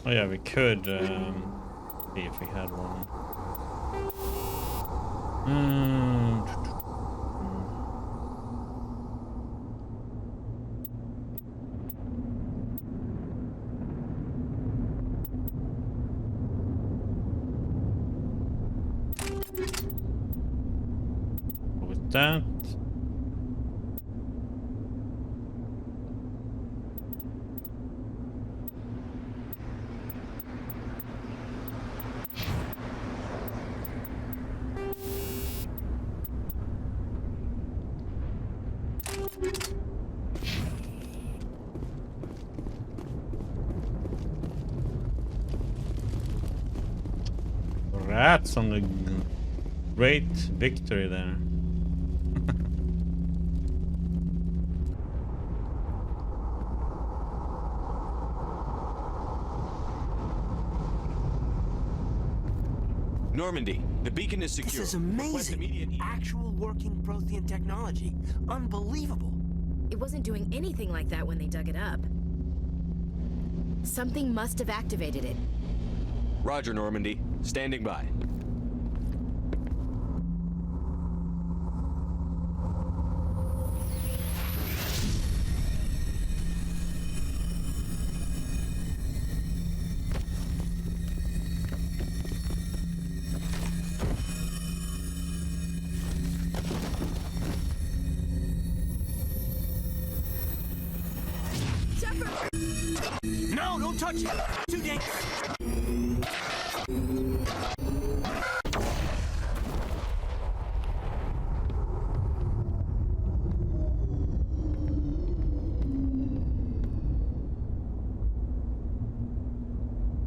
D: Oh yeah, we could see if we had one. With that. Rats on the great victory there.
H: Normandy, the beacon is secure.
R: This is amazing. Actual working Prothean technology. Unbelievable.
N: It wasn't doing anything like that when they dug it up. Something must have activated it.
H: Roger, Normandy. Standing by.
R: No, don't touch it. Too dangerous.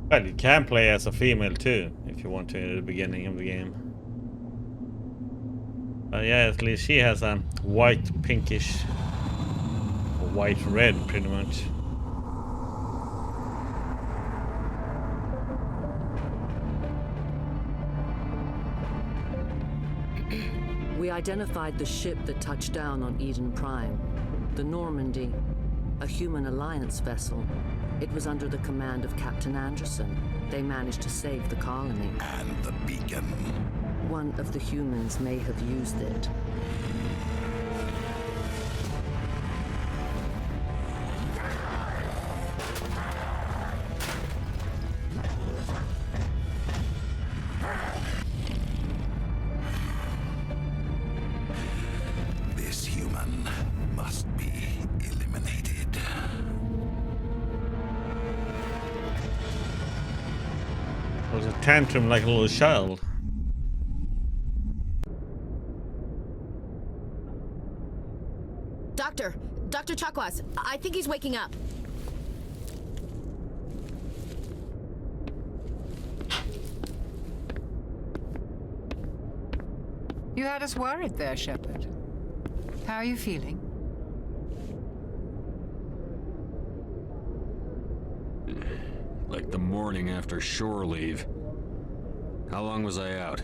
D: Well, you can play as a female too, if you want to at the beginning of the game. But yeah, at least she has a white pinkish, or white red pretty much.
U: We identified the ship that touched down on Eden Prime. The Normandy, a human alliance vessel. It was under the command of Captain Anderson. They managed to save the colony.
S: And the beacon.
U: One of the humans may have used it.
S: This human must be eliminated.
D: It was a tantrum like a little child.
T: Dr. Chakwas, I think he's waking up.
K: You had us worried there, Shepard. How are you feeling?
H: Like the morning after shore leave. How long was I out?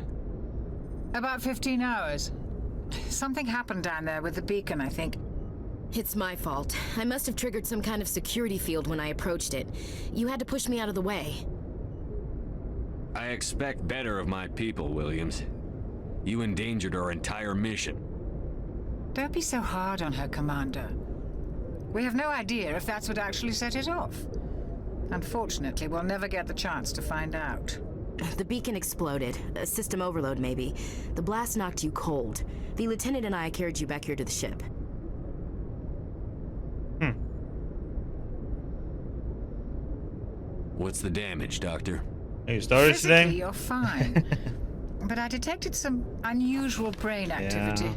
K: About 15 hours. Something happened down there with the beacon, I think.
N: It's my fault. I must have triggered some kind of security field when I approached it. You had to push me out of the way.
H: I expect better of my people, Williams. You endangered our entire mission.
K: Don't be so hard on her, Commander. We have no idea if that's what actually set it off. Unfortunately, we'll never get the chance to find out.
N: The beacon exploded. A system overload, maybe. The blast knocked you cold. The lieutenant and I carried you back here to the ship.
H: What's the damage, Doctor?
D: Are you storage today?
K: You're fine. But I detected some unusual brain activity.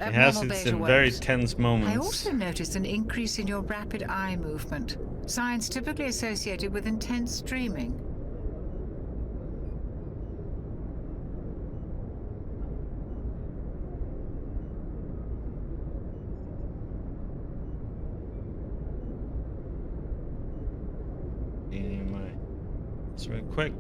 D: It has its very tense moments.
K: I also noticed an increase in your rapid eye movement. Signs typically associated with intense dreaming.
D: Anyway, it's real quick.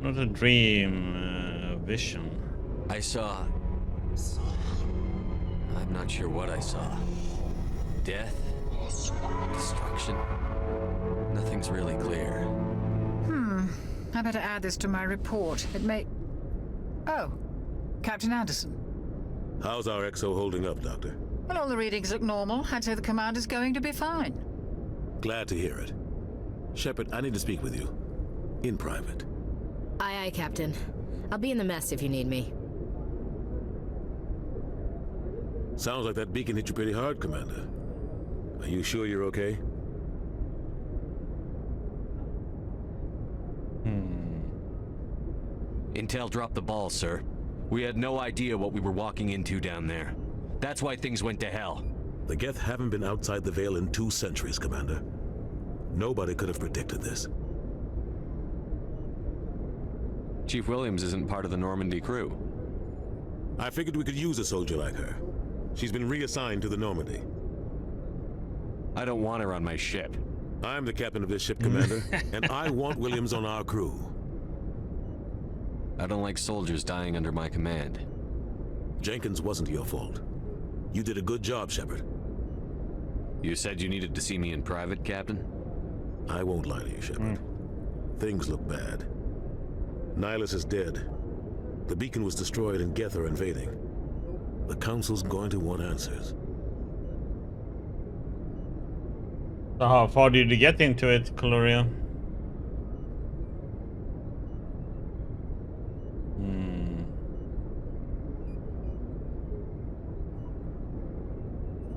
D: Not a dream, vision.
H: I saw... I'm not sure what I saw. Death? Destruction? Nothing's really clear.
K: I better add this to my report. It may... Oh, Captain Anderson.
L: How's our XO holding up, Doctor?
K: Well, all the readings look normal. I'd say the commander's going to be fine.
L: Glad to hear it. Shepard, I need to speak with you. In private.
N: Aye, aye, Captain. I'll be in the mess if you need me.
L: Sounds like that beacon hit you pretty hard, Commander. Are you sure you're okay?
H: Intel dropped the ball, sir. We had no idea what we were walking into down there. That's why things went to hell.
L: The Geth haven't been outside the Veil in 2 centuries, Commander. Nobody could have predicted this.
H: Chief Williams isn't part of the Normandy crew.
L: I figured we could use a soldier like her. She's been reassigned to the Normandy.
H: I don't want her on my ship.
L: I'm the captain of this ship, Commander, and I want Williams on our crew.
H: I don't like soldiers dying under my command.
L: Jenkins wasn't your fault. You did a good job, Shepard.
H: You said you needed to see me in private, Captain?
L: I won't lie to you, Shepard. Things look bad. Nihilus is dead. The beacon was destroyed and Geth are invading. The Council's going to want answers.
D: So how far did you get into it, Caloria?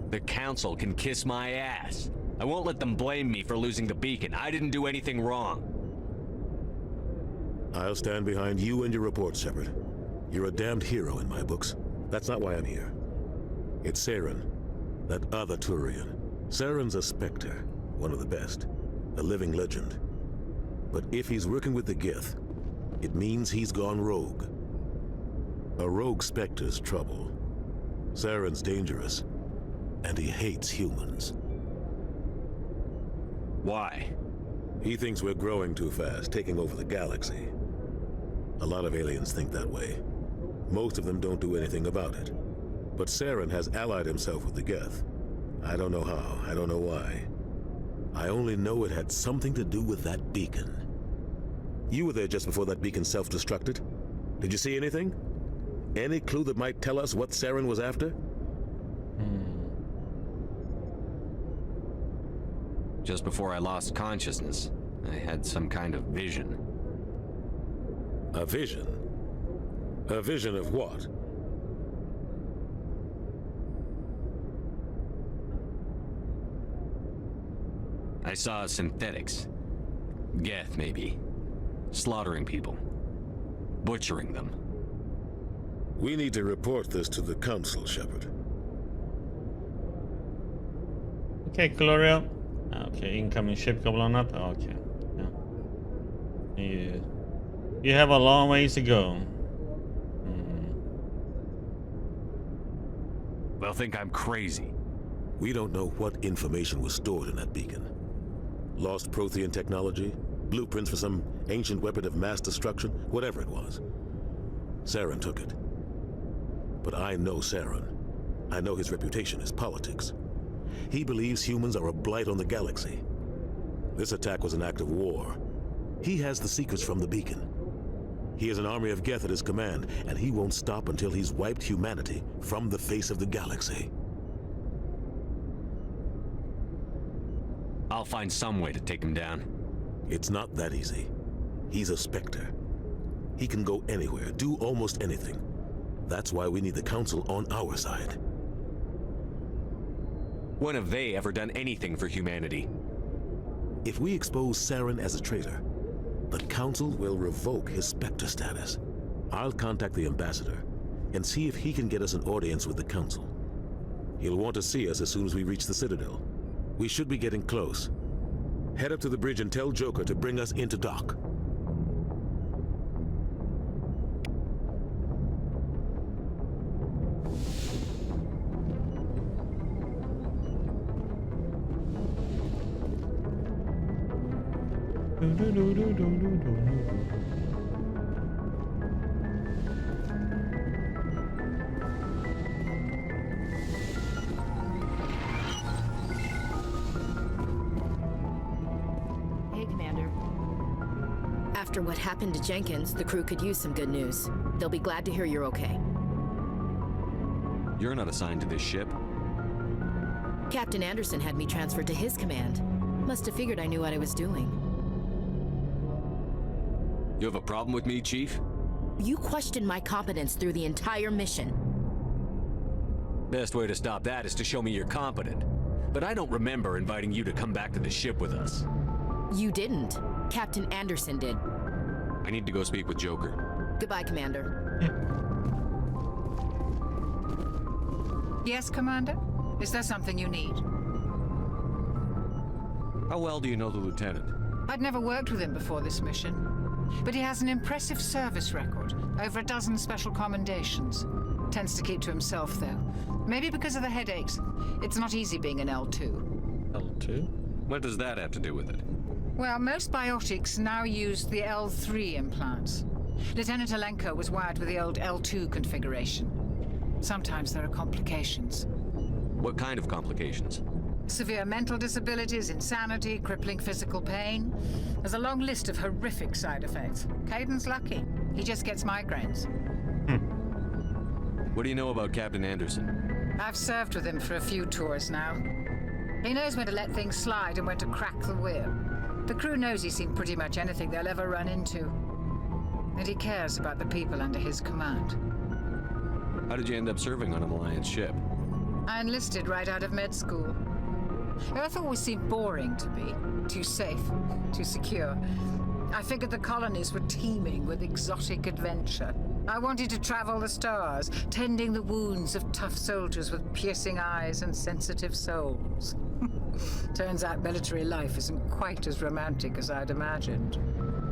H: The Council can kiss my ass. I won't let them blame me for losing the beacon. I didn't do anything wrong.
L: I'll stand behind you and your report, Shepard. You're a damned hero in my books. That's not why I'm here. It's Saren, that other Turian. Saren's a Spectre, one of the best. A living legend. But if he's working with the Geth, it means he's gone rogue. A rogue Spectre's trouble. Saren's dangerous, and he hates humans.
H: Why?
L: He thinks we're growing too fast, taking over the galaxy. A lot of aliens think that way. Most of them don't do anything about it. But Saren has allied himself with the Geth. I don't know how, I don't know why. I only know it had something to do with that beacon. You were there just before that beacon self-destructed. Did you see anything? Any clue that might tell us what Saren was after?
A: Just before I lost consciousness, I had some kind of vision.
L: A vision? A vision of what?
A: I saw synthetics. Geth, maybe. Slaughtering people. Butchering them.
L: We need to report this to the Council, Shepard.
D: Okay, Gloria. Okay, incoming ship gobbling up. Okay. Yeah. You have a long ways to go.
A: They'll think I'm crazy.
L: We don't know what information was stored in that beacon. Lost Prothean technology, blueprints for some ancient weapon of mass destruction, whatever it was. Saren took it. But I know Saren. I know his reputation is politics. He believes humans are a blight on the galaxy. This attack was an act of war. He has the secrets from the beacon. He has an army of Geth at his command, and he won't stop until he's wiped humanity from the face of the galaxy.
A: I'll find some way to take him down.
L: It's not that easy. He's a Spectre. He can go anywhere, do almost anything. That's why we need the Council on our side.
A: When have they ever done anything for humanity?
L: If we expose Saren as a traitor, the Council will revoke his Spectre status. I'll contact the Ambassador and see if he can get us an audience with the Council. He'll want to see us as soon as we reach the Citadel. We should be getting close. Head up to the bridge and tell Joker to bring us into dock.
N: Hey, Commander.
T: After what happened to Jenkins, the crew could use some good news. They'll be glad to hear you're okay.
A: You're not assigned to this ship.
T: Captain Anderson had me transferred to his command. Must have figured I knew what I was doing.
A: You have a problem with me, Chief?
T: You questioned my competence through the entire mission.
A: Best way to stop that is to show me you're competent. But I don't remember inviting you to come back to the ship with us.
T: You didn't. Captain Anderson did.
A: I need to go speak with Joker.
T: Goodbye, Commander.
K: Yes, Commander? Is there something you need?
A: How well do you know the Lieutenant?
K: I'd never worked with him before this mission. But he has an impressive service record. Over a dozen special commendations. Tends to keep to himself, though. Maybe because of the headaches. It's not easy being an L2.
D: L2?
A: What does that have to do with it?
K: Well, most biotics now use the L3 implants. Lieutenant Alenko was wired with the old L2 configuration. Sometimes there are complications.
A: What kind of complications?
K: Severe mental disabilities, insanity, crippling physical pain. There's a long list of horrific side effects. Caden's lucky. He just gets migraines.
A: What do you know about Captain Anderson?
K: I've served with him for a few tours now. He knows when to let things slide and when to crack the whip. The crew knows he's seen pretty much anything they'll ever run into. And he cares about the people under his command.
A: How did you end up serving on an Alliance ship?
K: I enlisted right out of med school. Earth always seemed boring to me. Too safe, too secure. I figured the colonies were teeming with exotic adventure. I wanted to travel the stars, tending the wounds of tough soldiers with piercing eyes and sensitive souls. Turns out military life isn't quite as romantic as I'd imagined.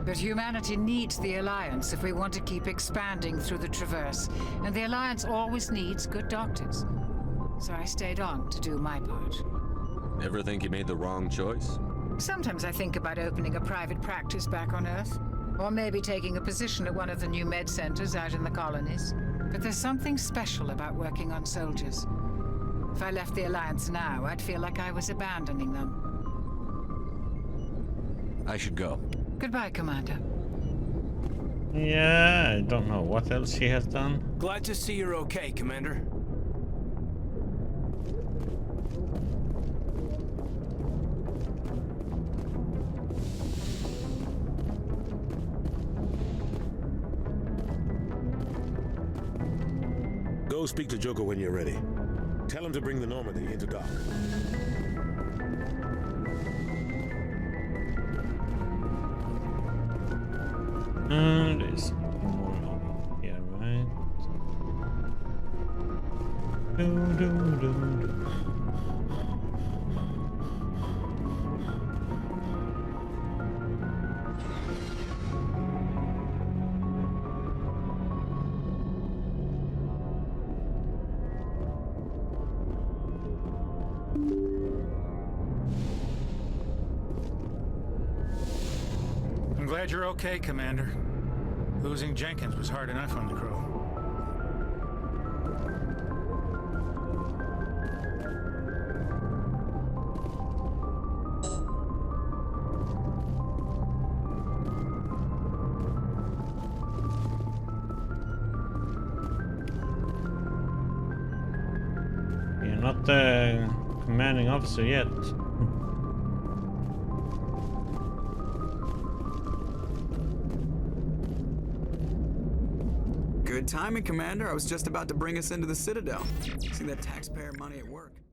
K: But humanity needs the Alliance if we want to keep expanding through the Traverse, and the Alliance always needs good doctors. So I stayed on to do my part.
A: Ever think you made the wrong choice?
K: Sometimes I think about opening a private practice back on Earth. Or maybe taking a position at one of the new med centers out in the colonies. But there's something special about working on soldiers. If I left the Alliance now, I'd feel like I was abandoning them.
A: I should go.
K: Goodbye, Commander.
D: Yeah, I don't know what else she has done.
R: Glad to see you're okay, Commander.
L: Go speak to Joker when you're ready. Tell him to bring the Normandy into dock.
D: There's more over here, right? Do.
I: I'm glad you're okay, Commander. Losing Jenkins was hard enough on the crew.
D: You're not the commanding officer yet.
E: Good timing, Commander. I was just about to bring us into the Citadel. See that taxpayer money at work.